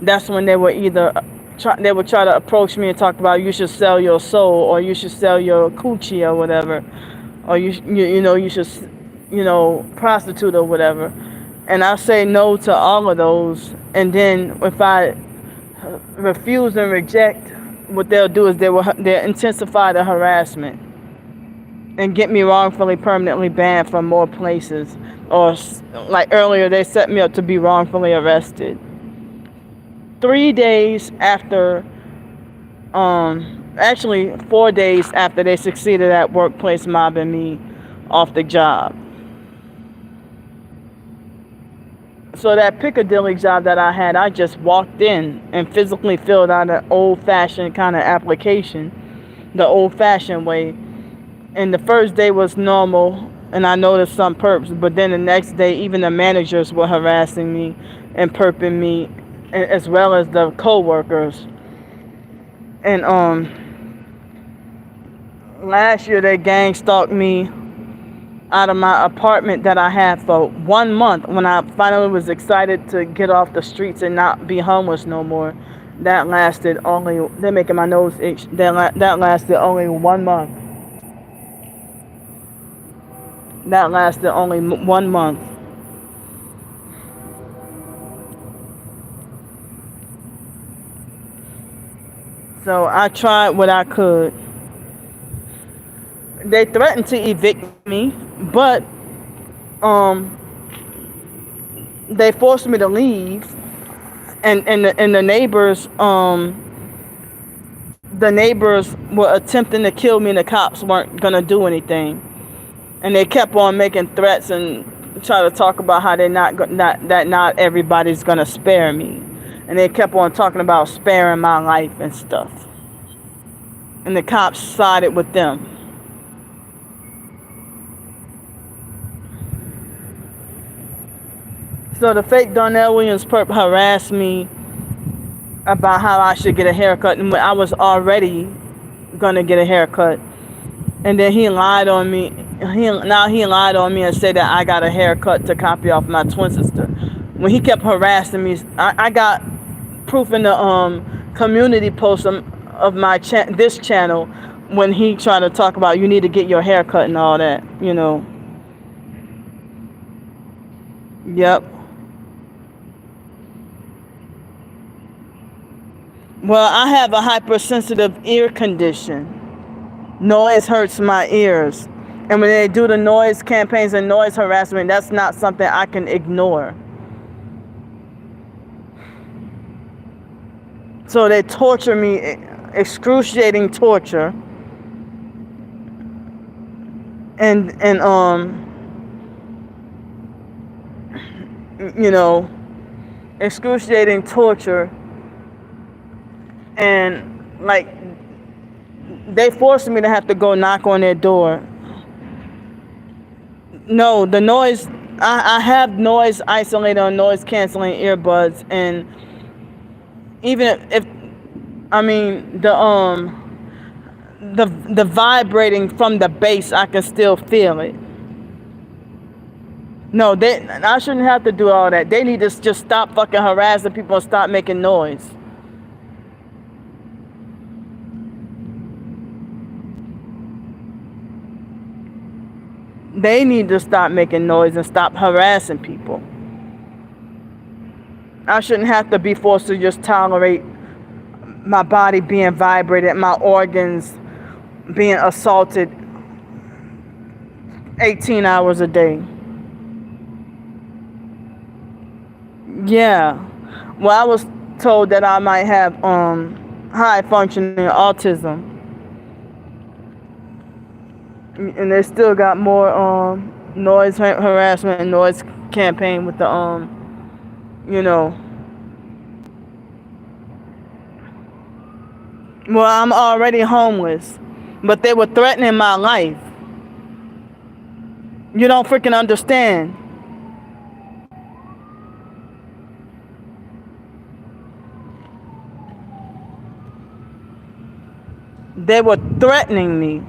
that's when they would try to approach me and talk about, you should sell your soul, or you should sell your coochie or whatever, or you should, you know, prostitute or whatever. And I say no to all of those. And then if I refuse and reject, what they'll do is they'll intensify the harassment and get me wrongfully permanently banned from more places. Or like earlier, they set me up to be wrongfully arrested. 3 days after, actually 4 days after they succeeded at workplace mobbing me off the job. So that Piccadilly job that I had, I just walked in and physically filled out an old-fashioned kind of application, the old-fashioned way. And the first day was normal, and I noticed some perps, but then the next day, even the managers were harassing me and perping me, as well as the co-workers. And last year they gang stalked me out of my apartment that I had for 1 month, when I finally was excited to get off the streets and not be homeless no more. That lasted only, they're making my nose itch, that lasted only 1 month. That lasted only 1 month. So I tried what I could. They threatened to evict me, but they forced me to leave, and the neighbors were attempting to kill me, and the cops weren't gonna do anything. And they kept on making threats and try to talk about how not everybody's gonna spare me. And they kept on talking about sparing my life and stuff. And the cops sided with them. So the fake Darell Williams perp harassed me about how I should get a haircut, and I was already gonna get a haircut. And then he lied on me. He lied on me and said that I got a haircut to copy off my twin sister. When he kept harassing me, I got proof in the community post of my this channel, when he tried to talk about, you need to get your haircut and all that, you know. Yep. Well, I have a hypersensitive ear condition. Noise hurts my ears. And when they do the noise campaigns and noise harassment, that's not something I can ignore. So they torture me, excruciating torture. And you know, excruciating torture. And like, they forced me to have to go knock on their door. No, the noise, I have noise isolator or noise canceling earbuds, and even if I mean the vibrating from the bass, I can still feel it. No, I shouldn't have to do all that. They need to just stop fucking harassing people and stop making noise. They need to stop making noise and stop harassing people. I shouldn't have to be forced to just tolerate my body being vibrated, my organs being assaulted 18 hours a day. Yeah. Well, I was told that I might have high functioning autism. And they still got more noise harassment and noise campaign with the you know. Well, I'm already homeless, but they were threatening my life. You don't freaking understand. They were threatening me.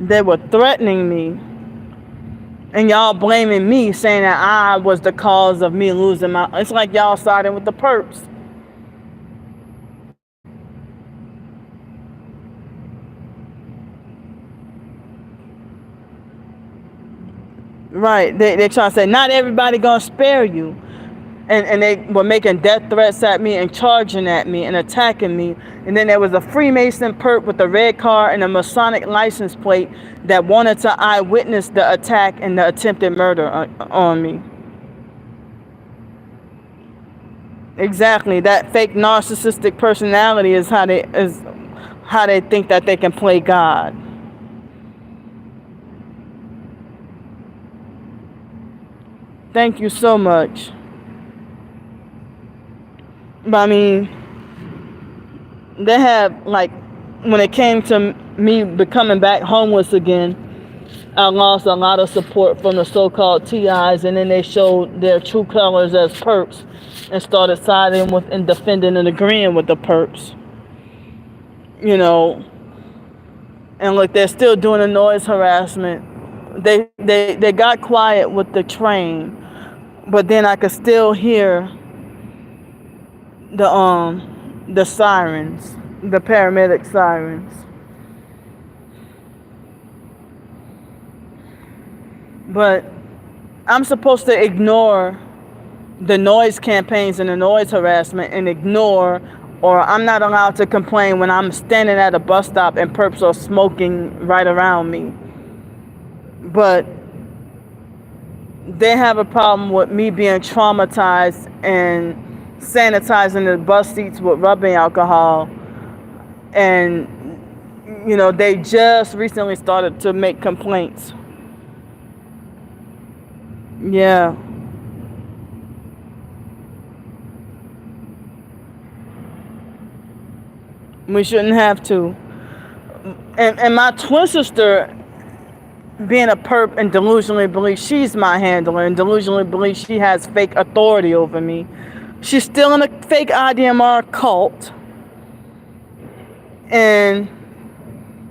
They were threatening me. And y'all blaming me, saying that I was the cause of me losing my... It's like y'all siding with the perps. Right. They trying to say, not everybody gonna spare you. And they were making death threats at me and charging at me and attacking me. And then there was a Freemason perp with a red car and a Masonic license plate that wanted to eyewitness the attack and the attempted murder on me. Exactly. That fake narcissistic personality is how they think that they can play God. Thank you so much. But I mean, they have, like, when it came to me becoming back homeless again, I lost a lot of support from the so-called TIs, and then they showed their true colors as perps and started siding with and defending and agreeing with the perps. You know, and look, they're still doing the noise harassment. They got quiet with the train, but then I could still hear the sirens, the paramedic sirens. But I'm supposed to ignore the noise campaigns and the noise harassment and ignore, or I'm not allowed to complain when I'm standing at a bus stop and perps are smoking right around me. But they have a problem with me being traumatized and sanitizing the bus seats with rubbing alcohol. And, you know, they just recently started to make complaints. Yeah. We shouldn't have to. And my twin sister, being a perp and delusionally believes she's my handler and delusionally believes she has fake authority over me. She's still in a fake IDMR cult. And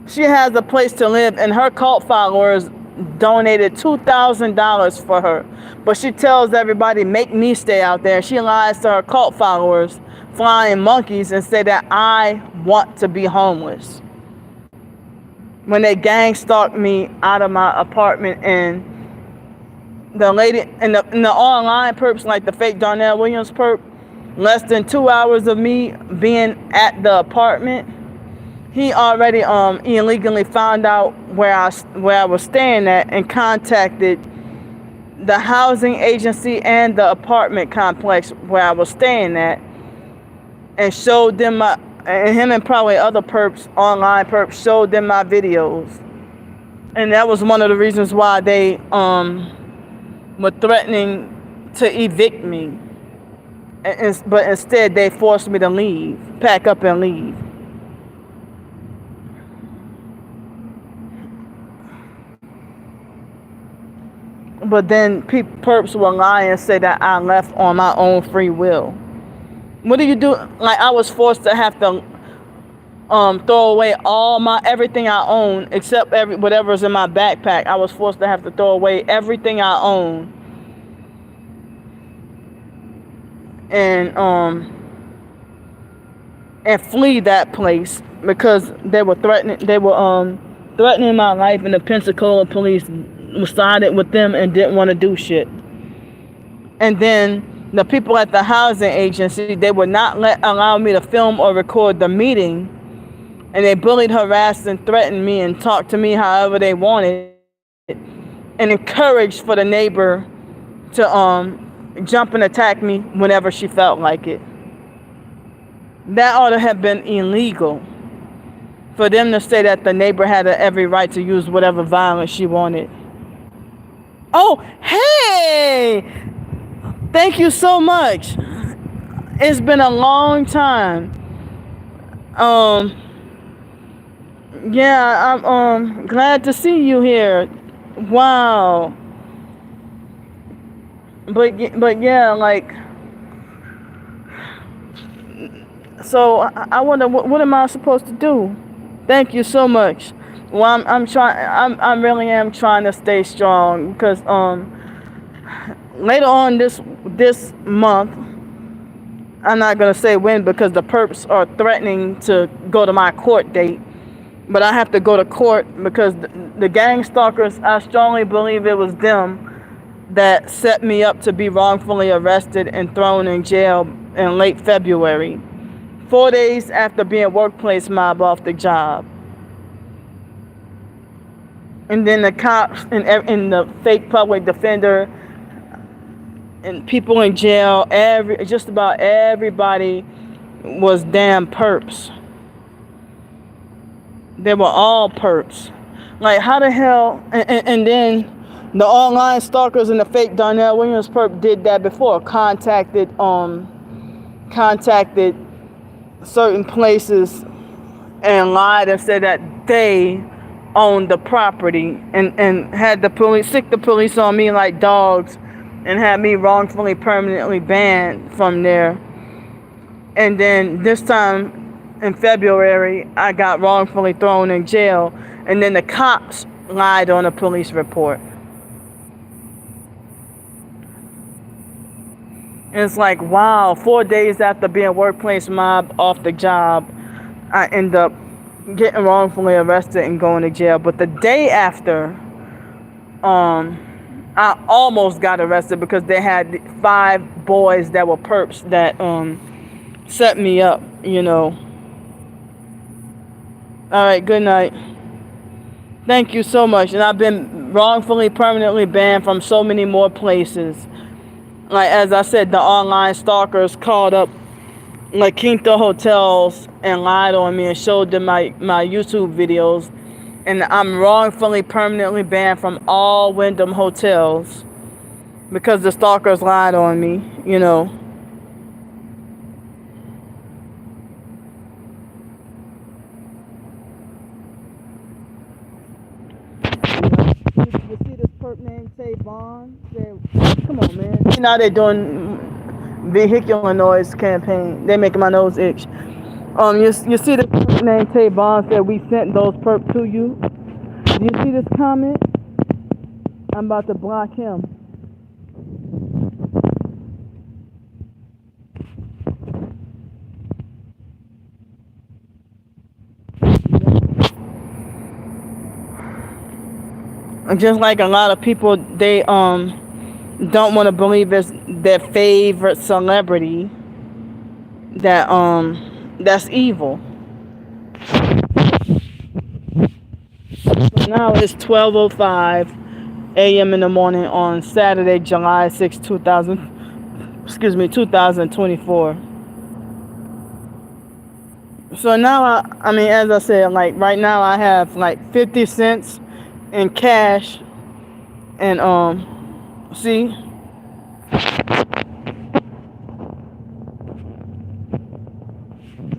she has a place to live, and her cult followers donated $2,000 for her. But she tells everybody, make me stay out there. She lies to her cult followers, flying monkeys, and say that I want to be homeless. when they gang stalked me out of my apartment, and the lady and the online perps, like the fake Darnell Williams perp, less than 2 hours of me being at the apartment, he already illegally found out where I was staying at and contacted the housing agency and the apartment complex where I was staying at, and showed them my, and him and probably other perps, online perps, showed them my videos. And that was one of the reasons why they were threatening to evict me. But instead they forced me to leave, pack up and leave. But then perps will lie and say that I left on my own free will. What do you do? Like, I was forced to have to throw away everything I own except whatever's in my backpack. I was forced to have to throw away everything I own, and flee that place because they were threatening. They were threatening my life, and the Pensacola police sided with them and didn't want to do shit. And then the people at the housing agency, they would not allow me to film or record the meeting, and they bullied, harassed, and threatened me and talked to me however they wanted, and encouraged for the neighbor to jump and attack me whenever she felt like it. That ought to have been illegal for them to say that the neighbor had every right to use whatever violence she wanted. Oh, hey! Thank you so much. It's been a long time. Yeah, I'm glad to see you here. Wow. But yeah, like, so I wonder what am I supposed to do? Thank you so much. Well, I really am trying to stay strong because later on this month, I'm not gonna say when because the perps are threatening to go to my court date, but I have to go to court because the gang stalkers, I strongly believe it was them that set me up to be wrongfully arrested and thrown in jail in late February, 4 days after being workplace mobbed off the job. And then the cops and the fake public defender and people in jail, just about everybody was damn perps. They were all perps. Like, how the hell? And then the online stalkers and the fake Darnell Williams perp did that before. Contacted certain places and lied and said that they owned the property and had the police on me like dogs and had me wrongfully permanently banned from there. And then this time in February, I got wrongfully thrown in jail, and then the cops lied on a police report. And it's like, wow, 4 days after being workplace mobbed off the job, I end up getting wrongfully arrested and going to jail. But the day after, I almost got arrested because they had 5 boys that were perps that set me up, you know. All right, good night. Thank you so much. And I've been wrongfully permanently banned from so many more places. Like, as I said, the online stalkers called up La Quinta hotels and lied on me and showed them my YouTube videos. And I'm wrongfully permanently banned from all Wyndham hotels because the stalkers lied on me, you know. You see this perp named Tay Bond? Come on, man. Now they're doing vehicular noise campaign. They're making my nose itch. You see this perp named Tay Bond said we sent those perps to you. Do you see this comment? I'm about to block him. Just like a lot of people, they don't want to believe it's their favorite celebrity that's evil. So now it's 12:05 a.m. in the morning on Saturday, July 6, 2024. So now I mean, as I said, like right now I have like 50 cents in cash, and see,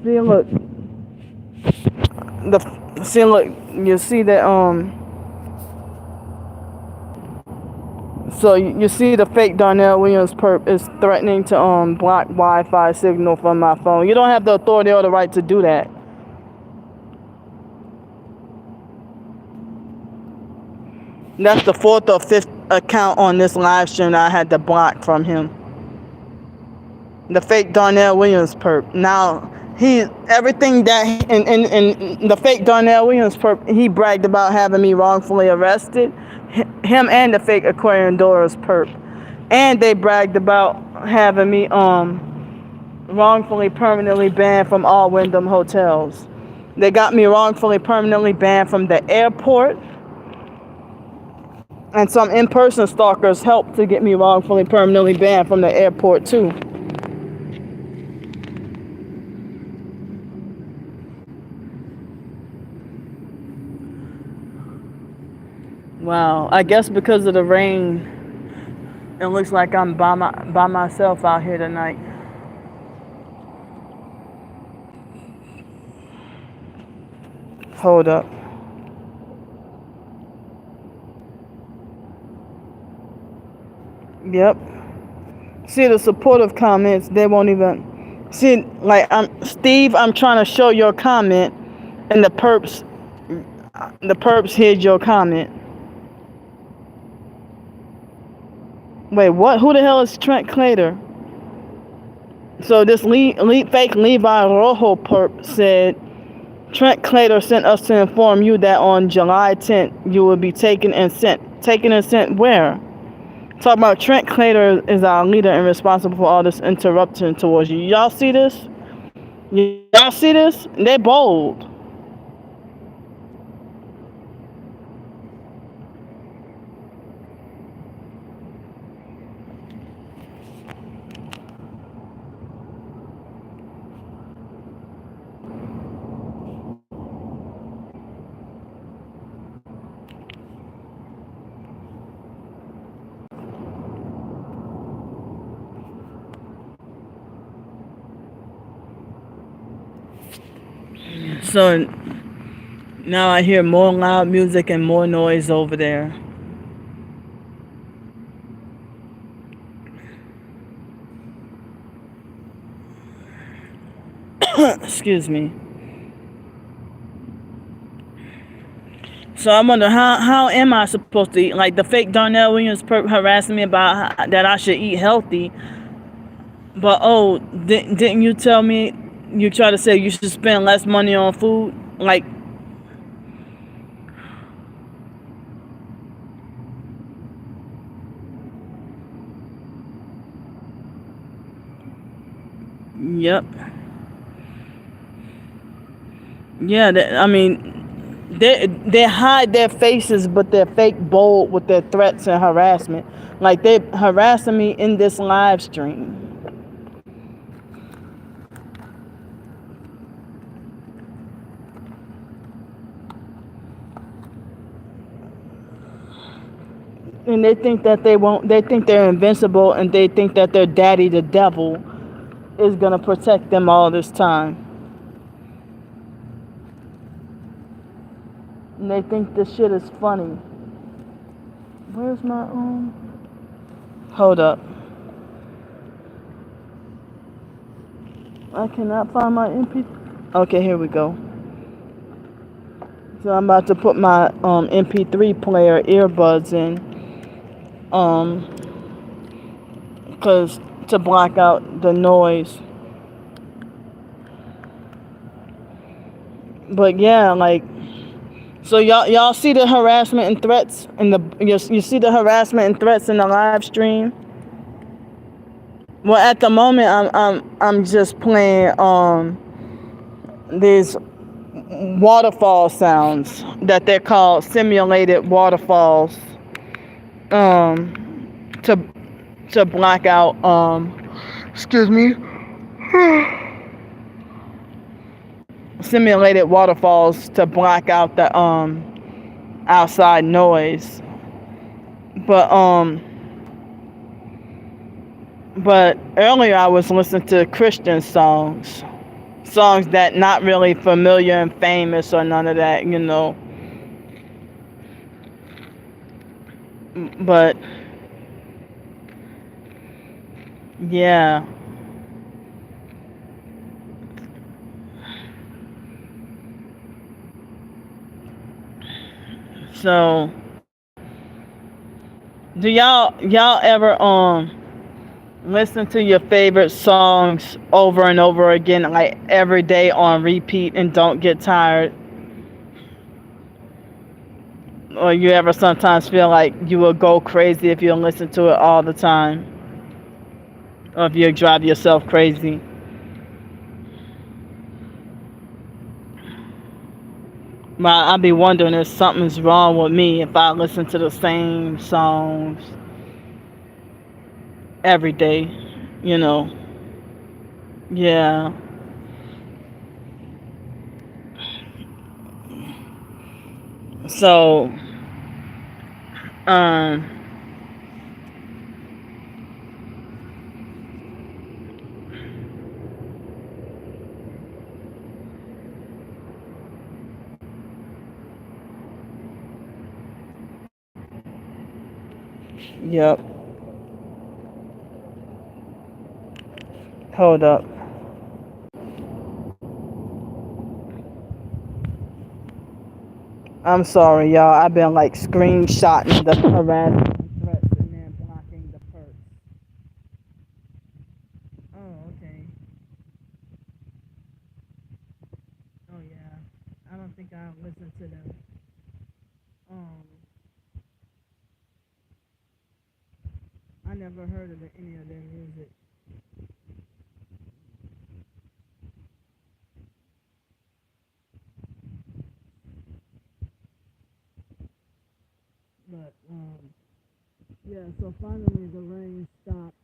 look, look, you see that so you see the fake Darnell Williams perp is threatening to block Wi-Fi signal from my phone. You don't have the authority or the right to do that. That's the fourth or fifth account on this live stream that I had to block from him. The fake Darnell Williams perp. Now everything that and the fake Darnell Williams perp, he bragged about having me wrongfully arrested. Him and the fake Aquarian Doris perp, and they bragged about having me wrongfully permanently banned from all Wyndham hotels. They got me wrongfully permanently banned from the airport, and some in-person stalkers helped to get me wrongfully permanently banned from the airport too. Wow, I guess because of the rain, it looks like I'm by myself out here tonight. Hold up. Yep. See the supportive comments, they won't even see. Like, Steve, I'm trying to show your comment, and the perps hid your comment. Wait, what? Who the hell is Trent Clater? So this fake Levi Rojo perp said, Trent Clater sent us to inform you that on July 10th you will be taken and sent. Taken and sent where? Talking about Trent Clater is our leader and responsible for all this interruption towards you. Y'all see this? Y'all see this? They're bold. So now I hear more loud music and more noise over there. Excuse me. So I wonder how am I supposed to eat? Like the fake Darnell Williams perp harassing me about that I should eat healthy. But didn't you tell me, you try to say you should spend less money on food? Like, yep. Yeah, I mean, they hide their faces, but they're fake bold with their threats and harassment. Like they're harassing me in this live stream. And they think that they think they're invincible, and they think that their daddy, the devil, is gonna protect them all this time. And they think this shit is funny. Where's my hold up. I cannot find my MP. Okay, here we go. So I'm about to put my MP3 player earbuds in. Cause to block out the noise. But yeah, like So y'all see the harassment and threats in the you see the harassment and threats in the live stream. Well, at the moment, I'm just playing these waterfall sounds that they're called simulated waterfalls to black out excuse me, simulated waterfalls to black out the outside noise. But earlier I was listening to Christian songs that not really familiar and famous or none of that, you know. But yeah. So do y'all ever listen to your favorite songs over and over again, like every day on repeat, and don't get tired? Or you ever sometimes feel like you will go crazy if you listen to it all the time? Or if you drive yourself crazy? But I'll be wondering if something's wrong with me if I listen to the same songs every day, you know. Yeah. So, um, yep. Hold up. I'm sorry, y'all. I've been like screenshotting the harassment threats and then blocking the perps. Oh, okay. Oh, yeah. I don't think I'll listen to them. Um, I never heard of any of their music. But, yeah, so finally the rain stopped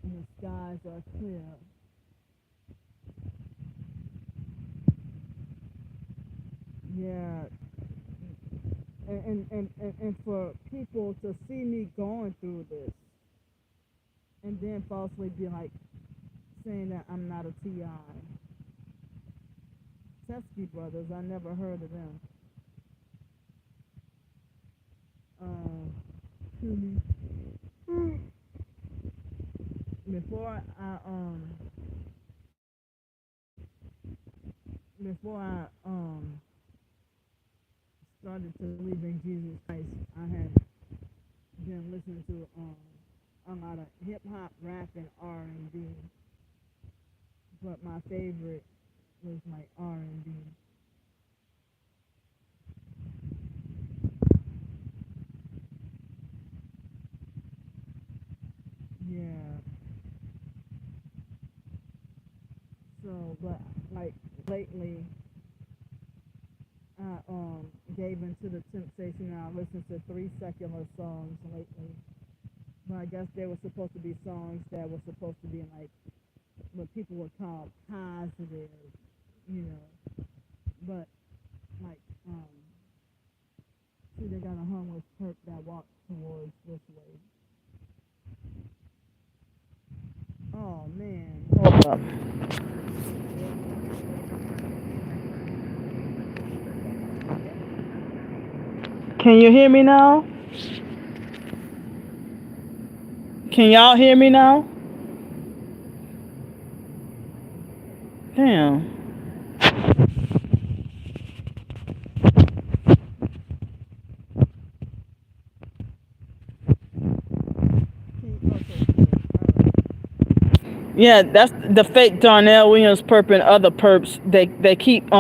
and the skies are clear. Yeah, and for people to see me going through this and then falsely be like saying that I'm not a TI. Teskey Brothers, I never heard of them. Excuse me. Before I before I started to believe in Jesus Christ, I had been listening to a lot of hip hop, rap, and R&B. But my favorite was like R&B. Yeah. So, but like lately, I gave into the temptation and I listened to 3 secular songs lately. But I guess they were supposed to be songs that were supposed to be like what people would call positive, you know. But like, see, they got a homeless perp that walks towards this way. Oh man, hold up. Can you hear me now? Can y'all hear me now? Damn. Yeah, that's the fake Darnell Williams perp and other perps. They keep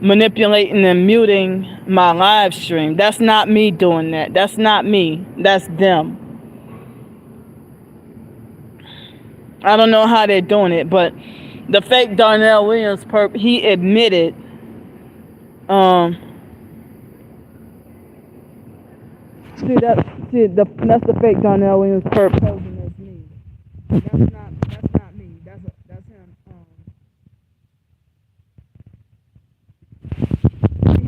manipulating and muting my live stream. That's not me doing that. That's not me. That's them. I don't know how they're doing it, but the fake Darnell Williams perp, he admitted that's the fake Darnell Williams perp posing as me. That's not me. That's him.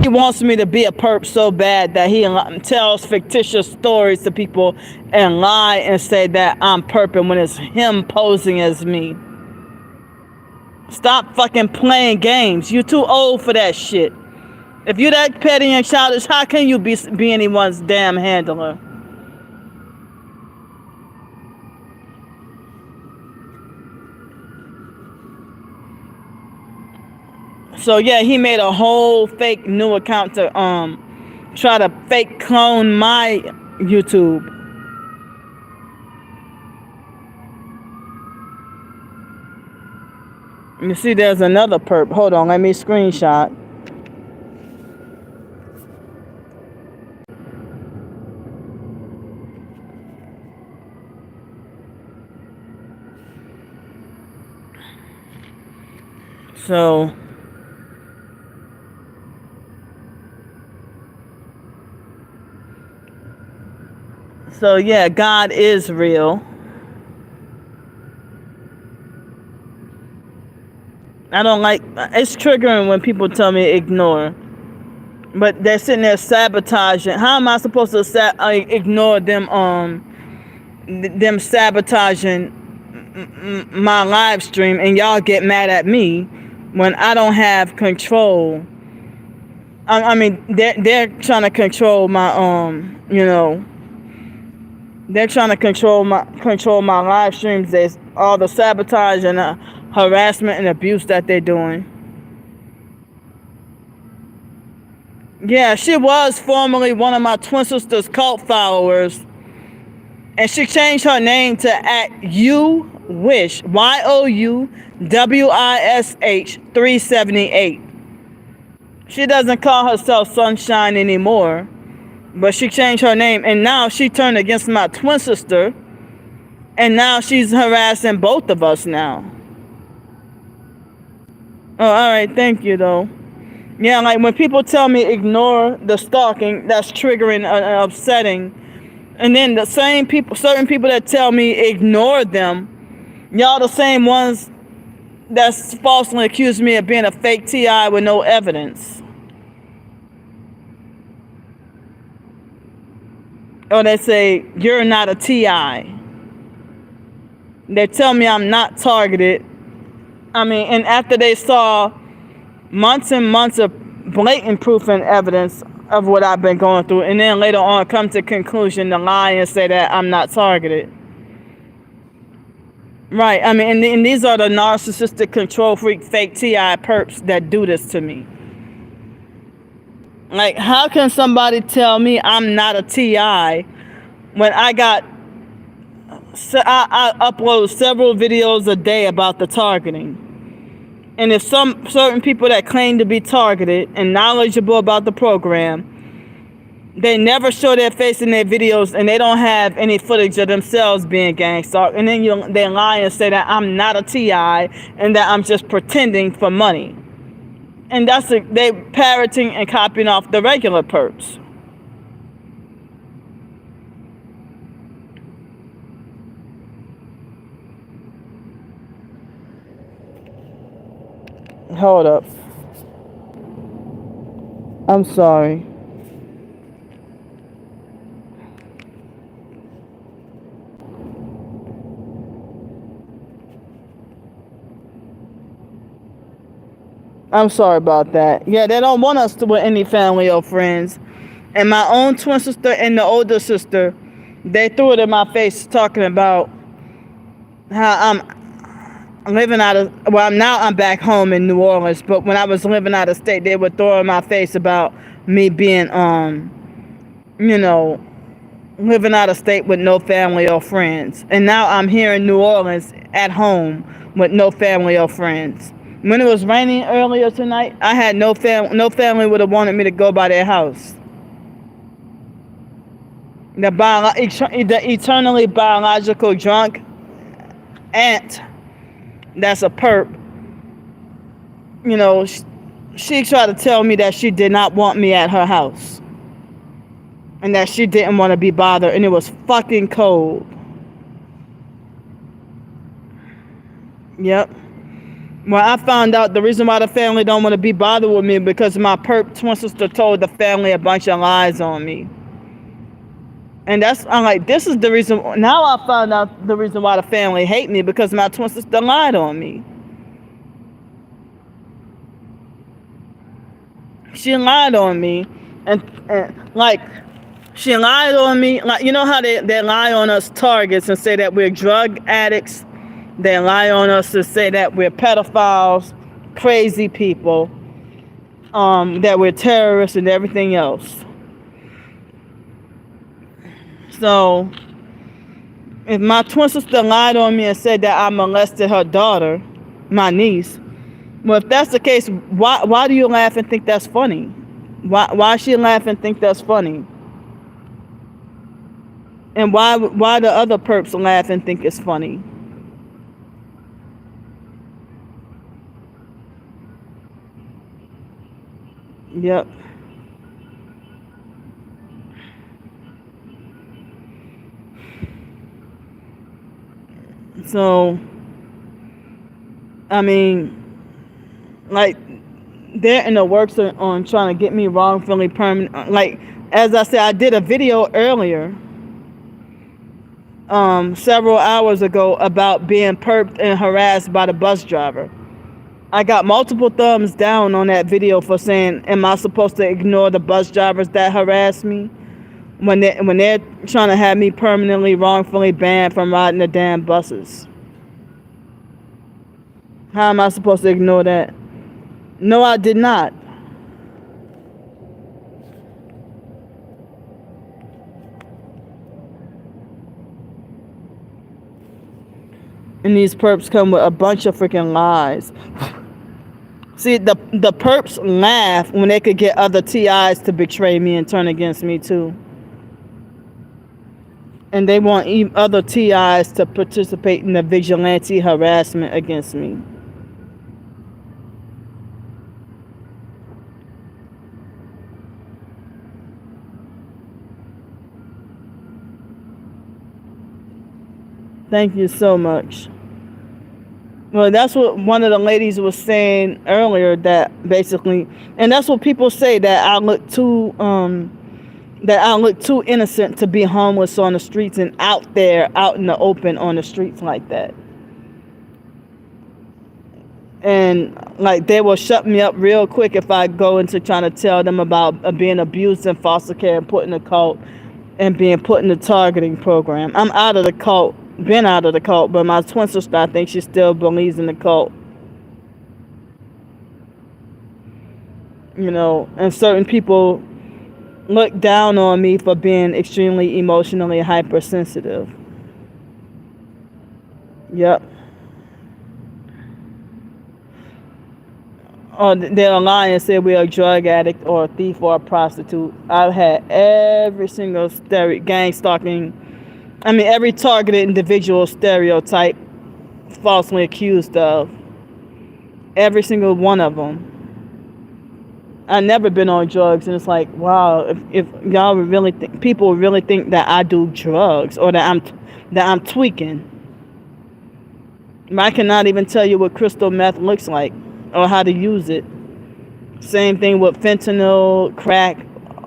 He wants me to be a perp so bad that he tells fictitious stories to people and lie and say that I'm perping when it's him posing as me. Stop fucking playing games. You're too old for that shit. If you're that petty and childish, how can you be anyone's damn handler? So yeah, he made a whole fake new account to try to fake clone my YouTube. You see, there's another perp. Hold on, let me screenshot. So yeah, God is real. I don't like, it's triggering when people tell me ignore. But they're sitting there sabotaging. How am I supposed to ignore them sabotaging my live stream and y'all get mad at me when I don't have control? I mean, they're trying to control my they're trying to control my live streams. There's all the sabotage and harassment and abuse that they're doing. Yeah, she was formerly one of my twin sister's cult followers, and she changed her name to @YouWish, YOUWISH 378. She doesn't call herself Sunshine anymore, but she changed her name, and now she turned against my twin sister, and now she's harassing both of us now. Oh, all right, thank you though. Yeah, like when people tell me ignore the stalking, that's triggering and upsetting. And then the same people, certain people that tell me ignore them, y'all the same ones that's falsely accused me of being a fake TI with no evidence. Or they say, you're not a TI. They tell me I'm not targeted. I mean, and after they saw months and months of blatant proof and evidence of what I've been going through, and then later on come to conclusion to lie and say that I'm not targeted. Right, I mean, and these are the narcissistic control freak fake TI perps that do this to me. Like, how can somebody tell me I'm not a TI when I upload several videos a day about the targeting? And if some certain people that claim to be targeted and knowledgeable about the program, they never show their face in their videos and they don't have any footage of themselves being gang stalked, and then they lie and say that I'm not a TI and that I'm just pretending for money. And they parroting and copying off the regular perps. Hold up. I'm sorry. I'm sorry about that. Yeah, they don't want us to with any family or friends. And my own twin sister and the older sister, they threw it in my face talking about how I'm living out of, well, now I'm back home in New Orleans, but when I was living out of state, they would throw in my face about me being, living out of state with no family or friends. And now I'm here in New Orleans at home with no family or friends. When it was raining earlier tonight, I had no family would have wanted me to go by their house. The eternally biological drunk aunt that's a perp, you know, she tried to tell me that she did not want me at her house and that she didn't want to be bothered, and it was fucking cold. Yep. Well, I found out the reason why the family don't want to be bothered with me because my perp twin sister told the family a bunch of lies on me. And I'm like, this is the reason. Now I found out the reason why the family hate me, because my twin sister lied on me. She lied on me, and like, she lied on me. Like, you know how they lie on us targets and say that we're drug addicts. They lie on us to say that we're pedophiles, crazy people, that we're terrorists and everything else. So, if my twin sister lied on me and said that I molested her daughter, my niece, well, if that's the case, why do you laugh and think that's funny? Why she laugh and think that's funny? And why the other perps laugh and think it's funny? Yep. So, I mean, like, they're in the works on trying to get me wrongfully permanent. Like, as I said, I did a video earlier, several hours ago, about being perped and harassed by the bus driver. I got multiple thumbs down on that video for saying, am I supposed to ignore the bus drivers that harass me when they're trying to have me permanently wrongfully banned from riding the damn buses? How am I supposed to ignore that? No, I did not. And these perps come with a bunch of freaking lies. See, the perps laugh when they could get other TIs to betray me and turn against me too. And they want other TIs to participate in the vigilante harassment against me. Thank you so much. Well, that's what one of the ladies was saying earlier, that basically, and that's what people say, that I look too innocent to be homeless on the streets and out in the open on the streets like that. And like, they will shut me up real quick if I go into trying to tell them about being abused in foster care and put in a cult and being put in the targeting program. I'm out of the cult. Been out of the cult, but my twin sister, I think she still believes in the cult. You know, and certain people look down on me for being extremely emotionally hypersensitive. Yep. Or they'll lie and say we're a drug addict or a thief or a prostitute. I've had every single gang stalking. I mean, every targeted individual stereotype falsely accused of. Every single one of them. I've never been on drugs, and it's like, wow, if y'all really think, people really think that I do drugs or that I'm tweaking. I cannot even tell you what crystal meth looks like or how to use it. Same thing with fentanyl, crack,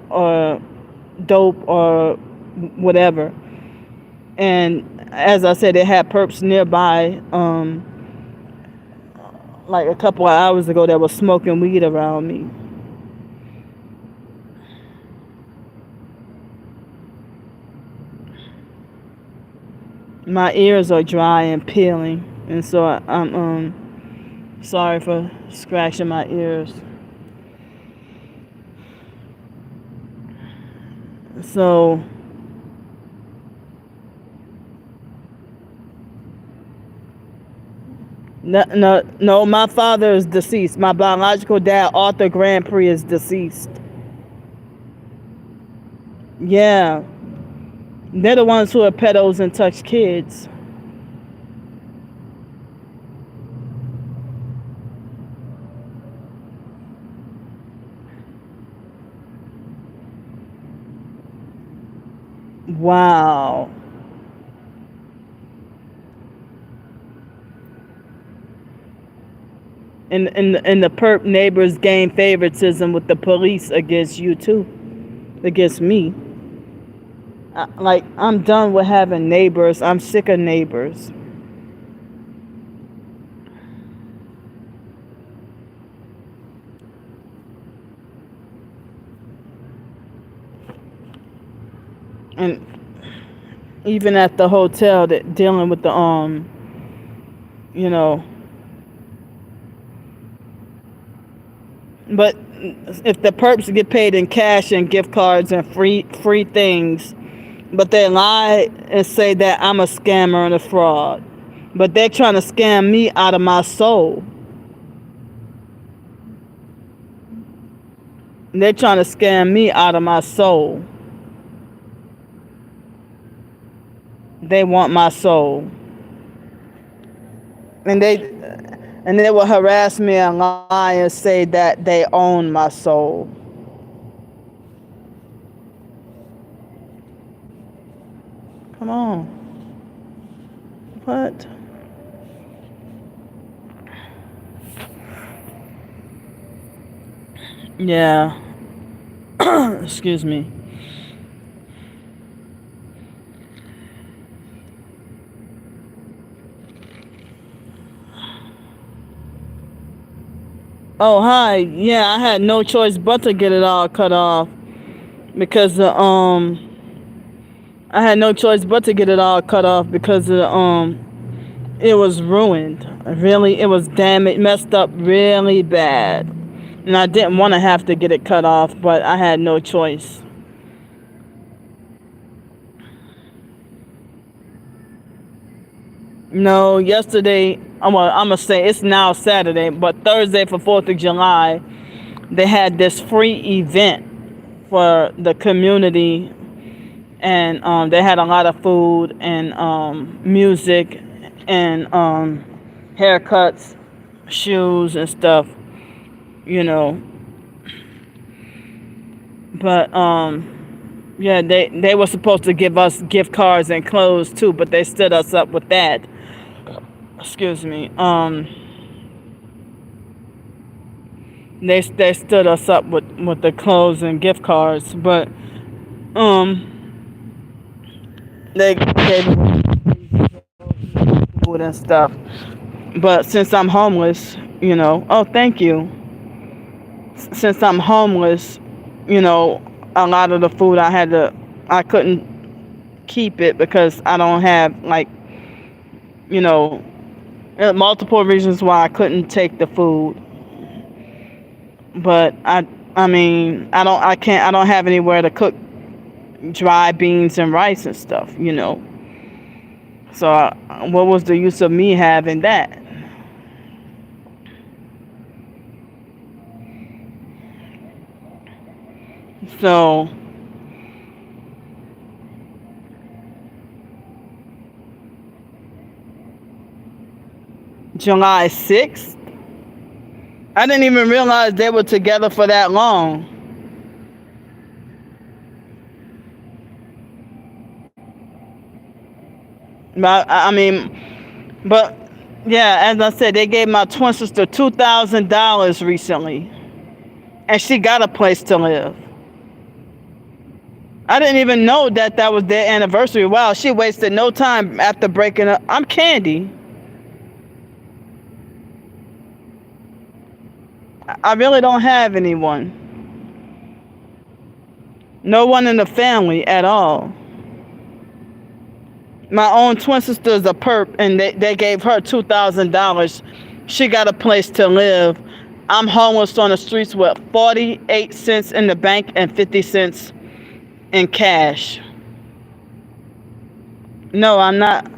or dope, or whatever. And as I said, they had perps nearby, like a couple of hours ago, that was smoking weed around me. My ears are dry and peeling, and so I'm sorry for scratching my ears. So No, no, no. My father is deceased. My biological dad, Arthur Grand Prix, is deceased. Yeah, they're the ones who are pedos and touch kids. Wow. And the perp neighbors gain favoritism with the police against you too, against me. Like, I'm done with having neighbors. I'm sick of neighbors. And even at the hotel, that dealing with the you know. But if the perps get paid in cash and gift cards and free things, but they lie and say that I'm a scammer and a fraud, but they're trying to scam me out of my soul. They're trying to scam me out of my soul. They want my soul. And they will harass me and lie and say that they own my soul. Come on. What? Yeah. Excuse me. Oh, hi. Yeah, I had no choice but to get it all cut off because I had no choice but to get it all cut off because it was ruined. Really, it was damaged, messed up really bad. And I didn't want to have to get it cut off, but I had no choice. No, yesterday, well, I'm going to say it's now Saturday, but Thursday for 4th of July, they had this free event for the community, and they had a lot of food and music and haircuts, shoes and stuff, you know. But yeah, they were supposed to give us gift cards and clothes too, but they stood us up with that. Excuse me. They stood us up with the clothes and gift cards, but they gave food and stuff. But since I'm homeless, oh, thank you. Since I'm homeless, a lot of the food I couldn't keep it because I don't have, like, multiple reasons why I couldn't take the food. But I mean, I don't have anywhere to cook dry beans and rice and stuff, So what was the use of me having that? So July 6th, I didn't even realize they were together for that long. But I mean, but yeah, as I said, they gave my twin sister $2,000 recently, and she got a place to live. I didn't even know that was their anniversary. Wow, she wasted no time after breaking up. I'm Candy. I really don't have anyone. No one in the family at all. My own twin sister is a perp, and they gave her $2,000. She got a place to live. I'm homeless on the streets with 48 cents in the bank and 50 cents in cash. No, I'm not.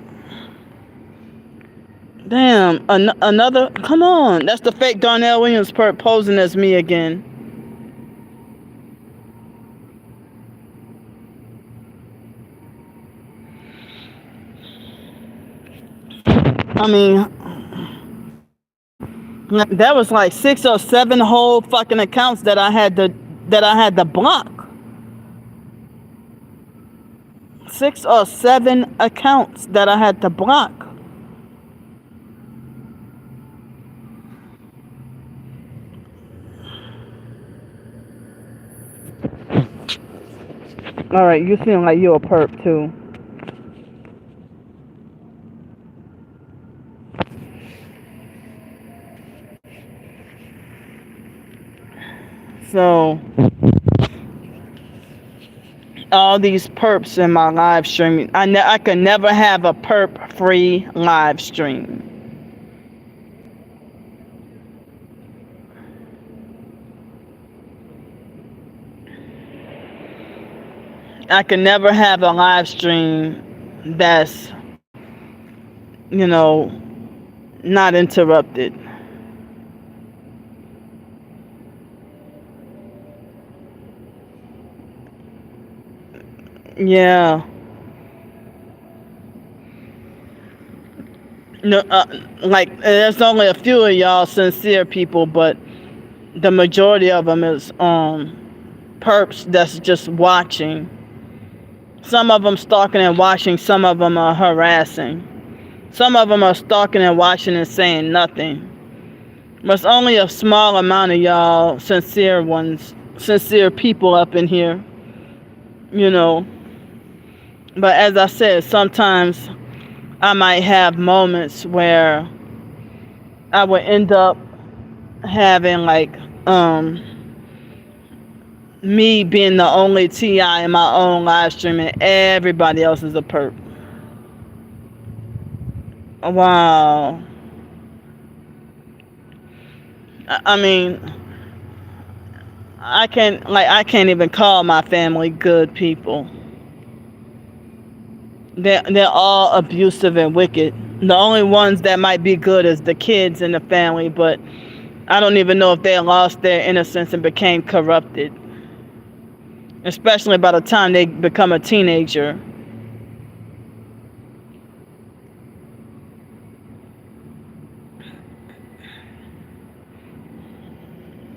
Damn, another. Come on, that's the fake Darnell Williams perp posing as me again. I mean, that was like 6 or 7 whole fucking accounts that I had to block. 6 or 7 accounts that I had to block. All right, you seem like you're a perp too. So all these perps in my live stream, I could never have a perp-free live stream. I could never have a live stream that's, not interrupted. Yeah. No, like there's only a few of y'all sincere people, but the majority of them is perps that's just watching. Some of them stalking and watching. Some of them are harassing. Some of them are stalking and watching and saying nothing. But it's only a small amount of y'all sincere people up in here, But as I said, sometimes I might have moments where I would end up having me being the only TI in my own live stream and everybody else is a perp. Wow. I mean, I can't even call my family good people. They're all abusive and wicked. The only ones that might be good is the kids in the family, but I don't even know if they lost their innocence and became corrupted. Especially by the time they become a teenager.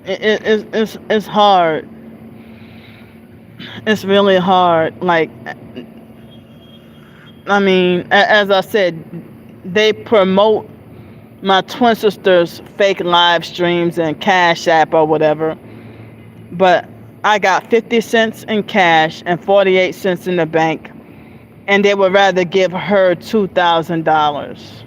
It's hard. It's really hard. As I said, they promote my twin sister's fake live streams and CashApp or whatever. But I got 50 cents in cash and 48 cents in the bank. And they would rather give her $2,000.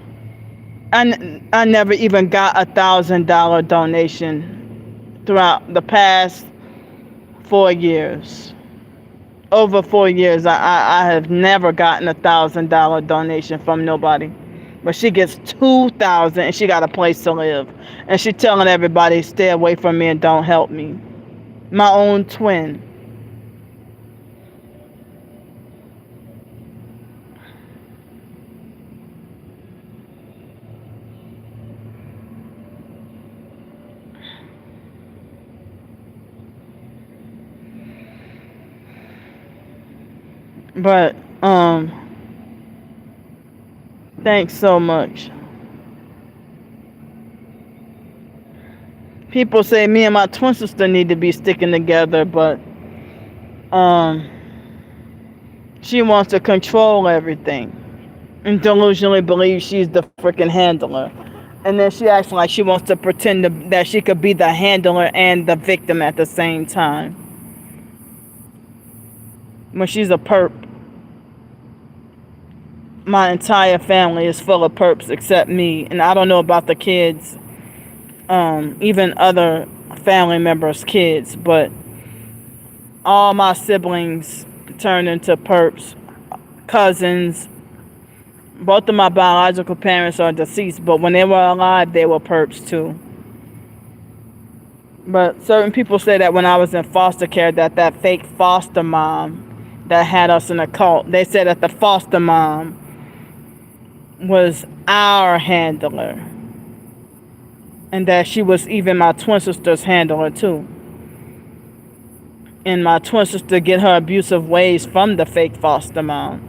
I never even got $1,000 donation throughout the past 4 years. Over 4 years, I have never gotten $1,000 donation from nobody. But she gets $2,000 and she got a place to live. And she telling everybody, stay away from me and don't help me. My own twin. But thanks so much. People say me and my twin sister need to be sticking together, but she wants to control everything and delusionally believes she's the freaking handler. And then she acts like she wants to pretend that she could be the handler and the victim at the same time. When she's a perp. My entire family is full of perps except me. And I don't know about the kids, even other family members' kids, but all my siblings turned into perps. Cousins. Both of my biological parents are deceased, but when they were alive, they were perps too. But certain people say that when I was in foster care, that fake foster mom that had us in a cult, they said that the foster mom was our handler, and that she was even my twin sister's handler too. And my twin sister get her abusive ways from the fake foster mom.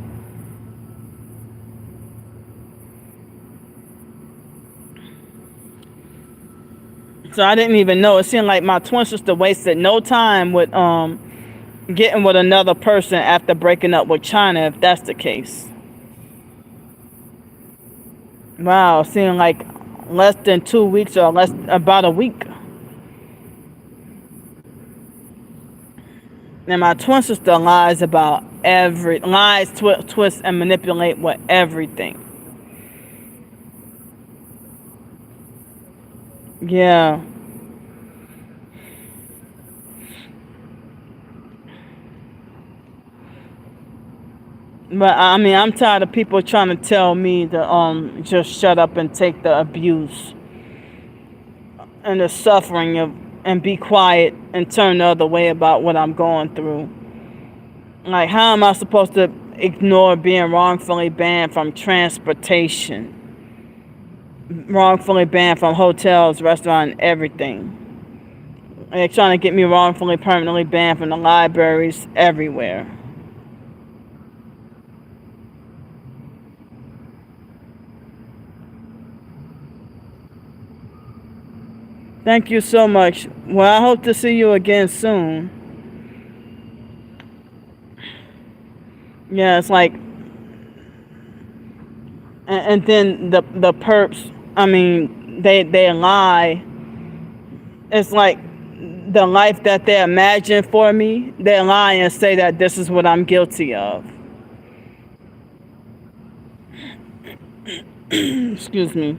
So I didn't even know. It seemed like my twin sister wasted no time with getting with another person after breaking up with China, if that's the case. Wow, it seemed like less than 2 weeks or less about a week. And my twin sister lies about twist, and manipulate with everything. Yeah. But I mean, I'm tired of people trying to tell me to just shut up and take the abuse and the suffering of and be quiet and turn the other way about what I'm going through. Like, how am I supposed to ignore being wrongfully banned from transportation, wrongfully banned from hotels, restaurants, everything? They're trying to get me wrongfully permanently banned from the libraries everywhere. Thank you so much. Well, I hope to see you again soon. Yeah, it's like, and then the perps. I mean, they lie. It's like the life that they imagine for me. They lie and say that this is what I'm guilty of. Excuse me.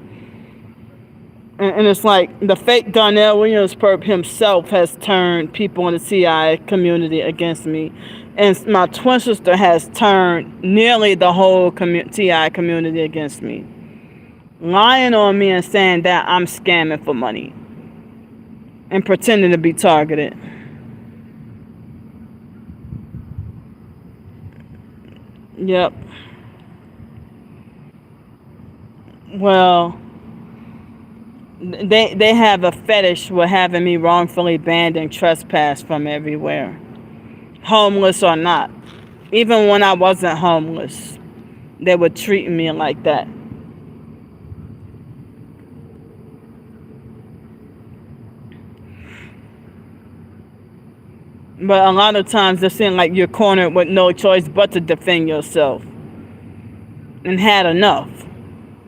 And it's like the fake Darell Williams perp himself has turned people in the TI community against me. And my twin sister has turned nearly the whole TI community against me. Lying on me and saying that I'm scamming for money. And pretending to be targeted. Yep. Well, they have a fetish with having me wrongfully banned and trespassed from everywhere, homeless or not. Even when I wasn't homeless, they were treating me like that. But a lot of times it seems like you're cornered with no choice but to defend yourself, and had enough.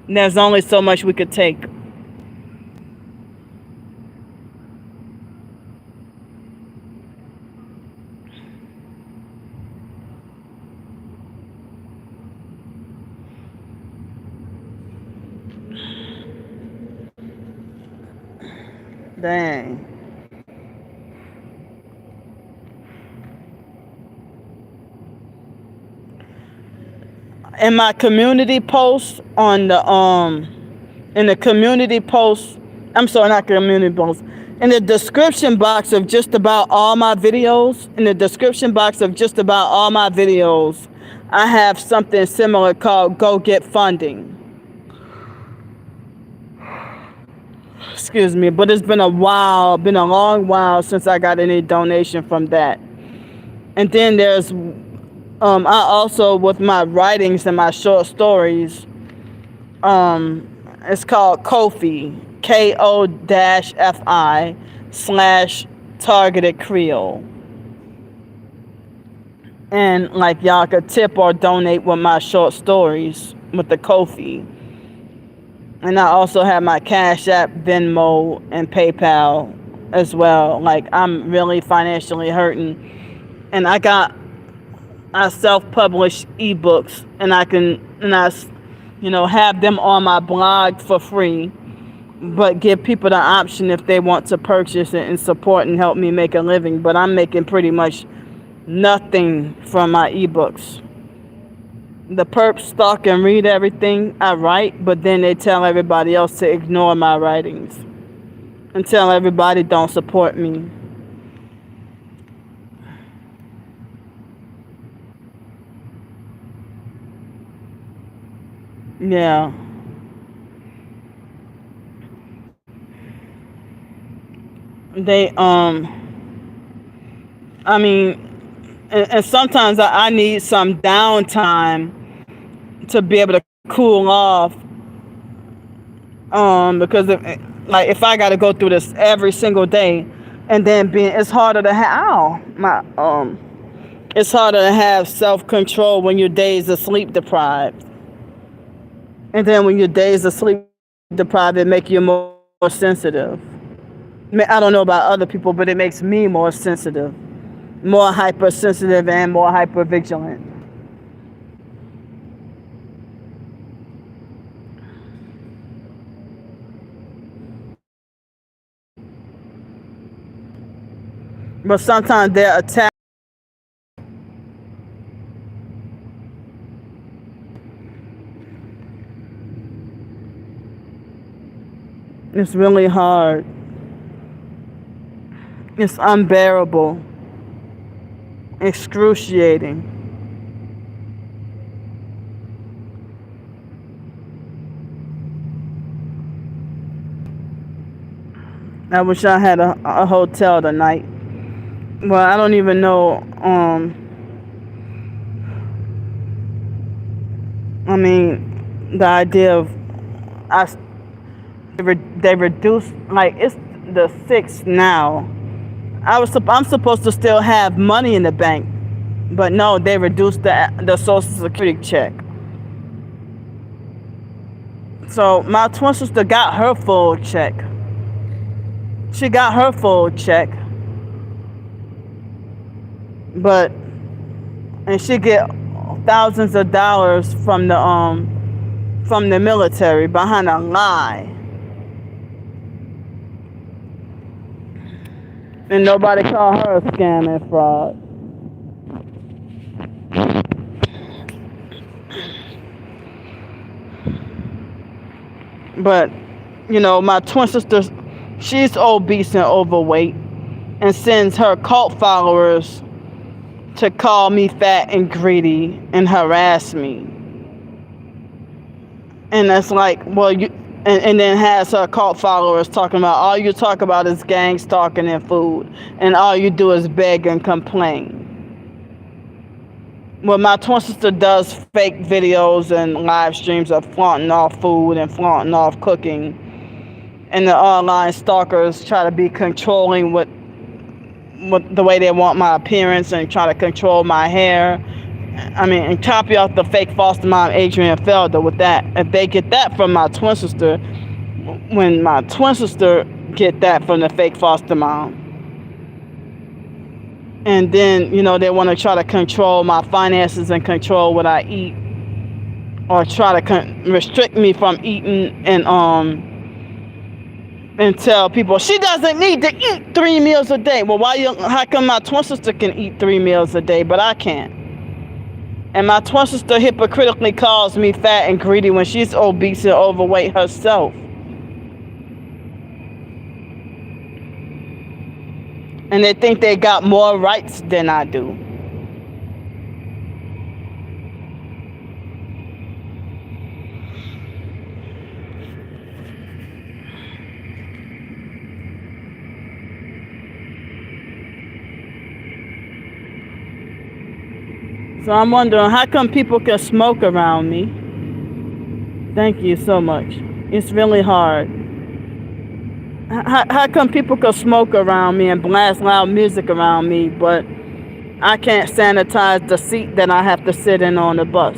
There's only so much we could take. Dang. In my community post on the in the community post, I'm sorry, not community post, in the description box of just about all my videos, I have something similar called Go Get Funding. Excuse me, but it's been a long while since I got any donation from that. And then there's I also, with my writings and my short stories, it's called Ko-fi, KO-FI/Targeted Creole. And like y'all could tip or donate with my short stories with the Ko-fi. And I also have my Cash App, Venmo, and PayPal as well. Like, I'm really financially hurting. And I self-publish ebooks, and I have them on my blog for free, but give people the option if they want to purchase it and support and help me make a living. But I'm making pretty much nothing from my ebooks. The perps stalk and read everything I write, but then they tell everybody else to ignore my writings and tell everybody don't support me. Yeah. They I mean, and sometimes I need some downtime to be able to cool off. Because if I got to go through this every single day, and then it's harder to it's harder to have self control when your days are sleep deprived, and then when your days are sleep deprived, it make you more sensitive. I don't know about other people, but it makes me more sensitive, more hypersensitive, and more hypervigilant. But sometimes they're attacked. It's really hard. It's unbearable. Excruciating. I wish I had a hotel tonight. Well, I don't even know. I mean, the idea of I they reduced, like, it's the 6th now. I'm supposed to still have money in the bank, but no, they reduced the Social Security check. So my twin sister got her full check. She got her full check, but and she get thousands of dollars from the military behind a lie, and nobody call her a scam and fraud. But my twin sister, she's obese and overweight, and sends her cult followers to call me fat and greedy and harass me. And that's like, well, and then has her cult followers talking about all you talk about is gang stalking and food, and all you do is beg and complain. Well, my twin sister does fake videos and live streams of flaunting off food and flaunting off cooking, and the online stalkers try to be controlling with the way they want my appearance and try to control my hair. I mean, and copy off the fake foster mom Adrian Felder with that. If they get that from my twin sister, when my twin sister get that from the fake foster mom, and then they want to try to control my finances and control what I eat, or try to restrict me from eating, and tell people she doesn't need to eat 3 meals a day. Well, how come my twin sister can eat 3 meals a day, but I can't? And my twin sister hypocritically calls me fat and greedy when she's obese and overweight herself. And they think they got more rights than I do. So I'm wondering, how come people can smoke around me? Thank you so much. It's really hard. How come people can smoke around me and blast loud music around me, but I can't sanitize the seat that I have to sit in on the bus?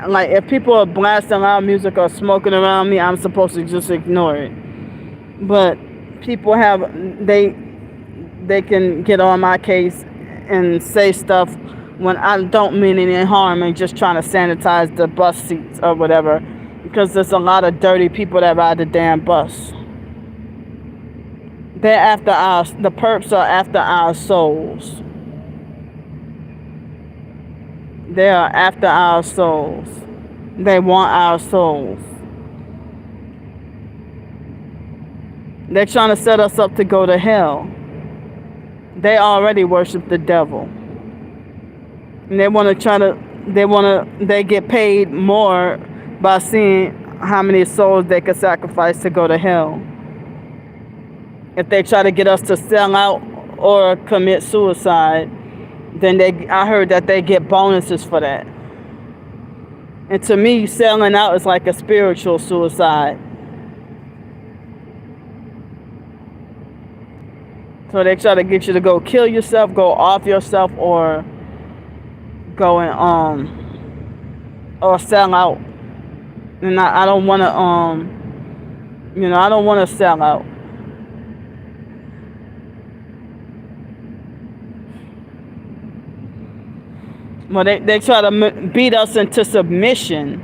Like, if people are blasting loud music or smoking around me, I'm supposed to just ignore it. But people they can get on my case and say stuff when I don't mean any harm and just trying to sanitize the bus seats or whatever, because there's a lot of dirty people that ride the damn bus. The perps are after our souls. They are after our souls. They want our souls. They're trying to set us up to go to hell. They already worship the devil. And they get paid more by seeing how many souls they could sacrifice to go to hell. If they try to get us to sell out or commit suicide, then I heard that they get bonuses for that. And to me, selling out is like a spiritual suicide. So they try to get you to go kill yourself, go off yourself, or go and or sell out. And I don't want to I don't want to sell out. Well, they try to beat us into submission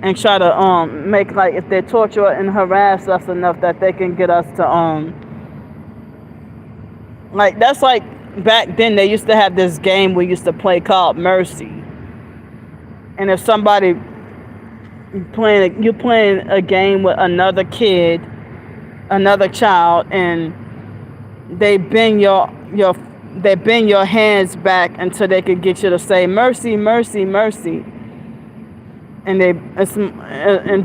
and try to make, like, if they torture and harass us enough that they can get us to like, that's like back then they used to have this game we used to play called Mercy. And if somebody you're playing a game with another kid, another child, and they bend your hands back until they can get you to say mercy, mercy, mercy, and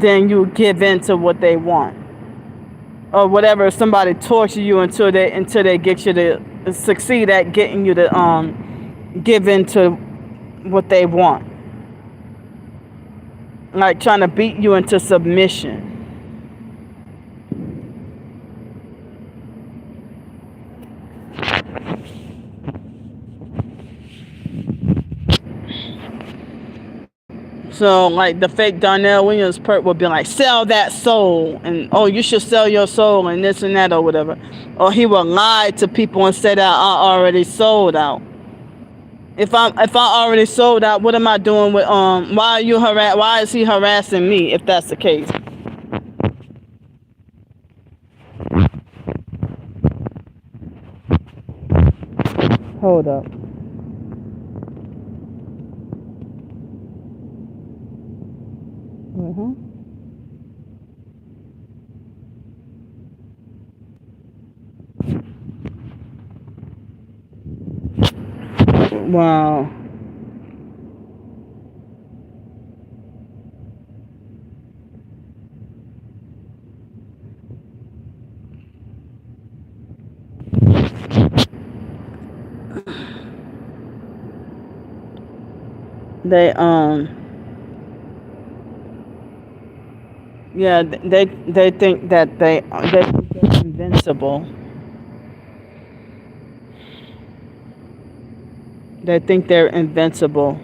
then you give in to what they want, or whatever. Somebody torture you until they get you to succeed at getting you to give in to what they want, like trying to beat you into submission. So, like, the fake Darell Williams perp would be like, sell that soul, and oh, you should sell your soul, and this and that, or whatever. Or he would lie to people and say that I already sold out. If I already sold out, what am I doing with why is he harassing me if that's the case? Hold up. Wow. They yeah, they think that they're invincible. They think they're invincible.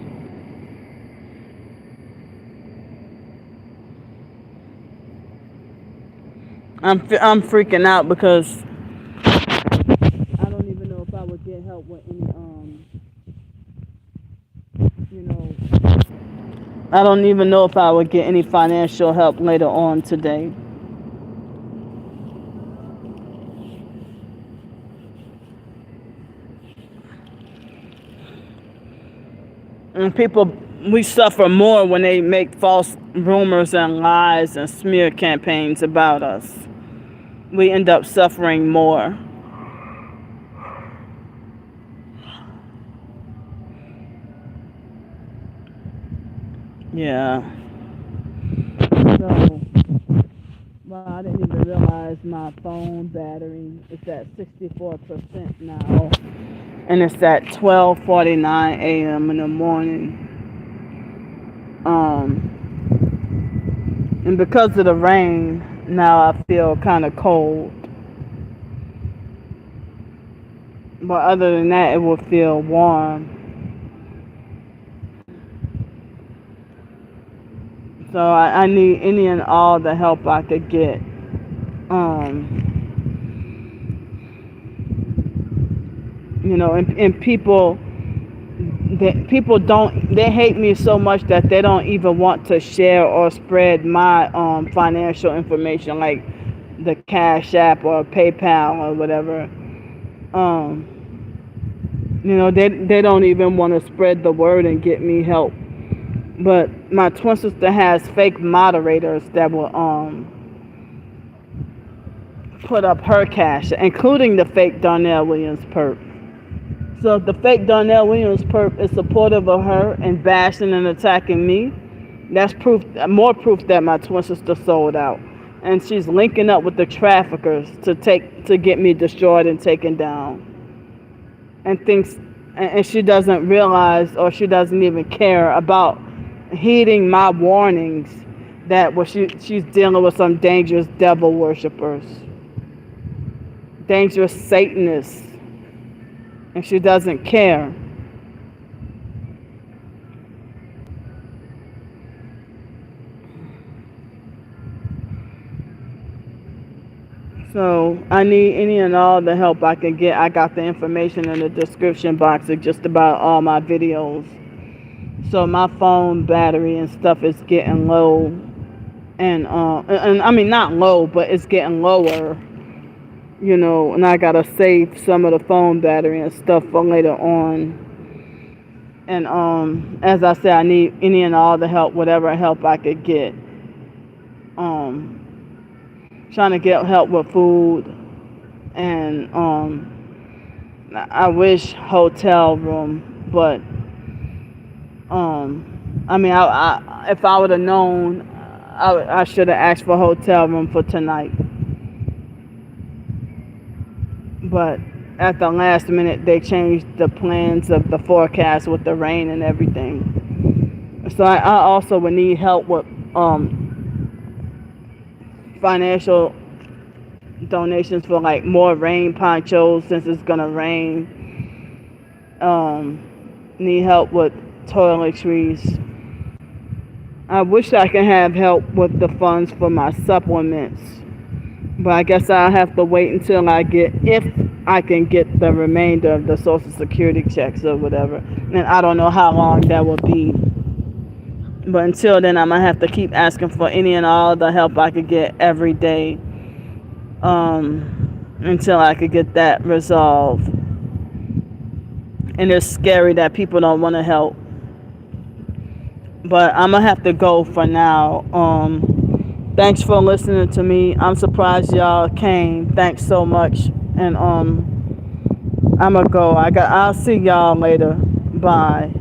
I'm freaking out because I don't even know if I would get help with any I don't even know if I would get any financial help later on today. And we suffer more when they make false rumors and lies and smear campaigns about us. We end up suffering more. Yeah. So, well, I didn't even realize my phone battery is at 64% now. And it's at 12:49 a.m. in the morning. And because of the rain, now I feel kind of cold. But other than that, it will feel warm. So I need any and all the help I could get. And people they hate me so much that they don't even want to share or spread my financial information, like the CashApp or PayPal or whatever. They don't even want to spread the word and get me help. But my twin sister has fake moderators that will put up her cash, including the fake Darell Williams perp. So if the fake Darnell Williams perp is supportive of her and bashing and attacking me, that's proof, more proof that my twin sister sold out. And she's linking up with the traffickers to get me destroyed and taken down. And she doesn't realize, or she doesn't even care about heeding my warnings that she's dealing with some dangerous devil worshippers, dangerous Satanists, and she doesn't care. So I need any and all the help I can get. I got the information in the description box of just about all my videos. So my phone battery and stuff is getting low, and I mean not low, but it's getting lower. You know, and I gotta save some of the phone battery and stuff for later on. And as I said, I need any and all the help, whatever help I could get. Trying to get help with food, and I wish hotel room, but I mean, if I would have known, I should have asked for hotel room for tonight. But at the last minute, they changed the plans of the forecast with the rain and everything. So I also would need help with financial donations for like more rain ponchos since it's gonna rain. Need help with toiletries. I wish I could have help with the funds for my supplements, but I guess I'll have to wait until if I can get the remainder of the Social Security checks or whatever. And I don't know how long that will be. But until then, I'm going to have to keep asking for any and all the help I could get every day until I could get that resolved. And it's scary that people don't want to help. But I'm going to have to go for now. Thanks for listening to me. I'm surprised y'all came. Thanks so much. And I'm going to go. I'll see y'all later. Bye.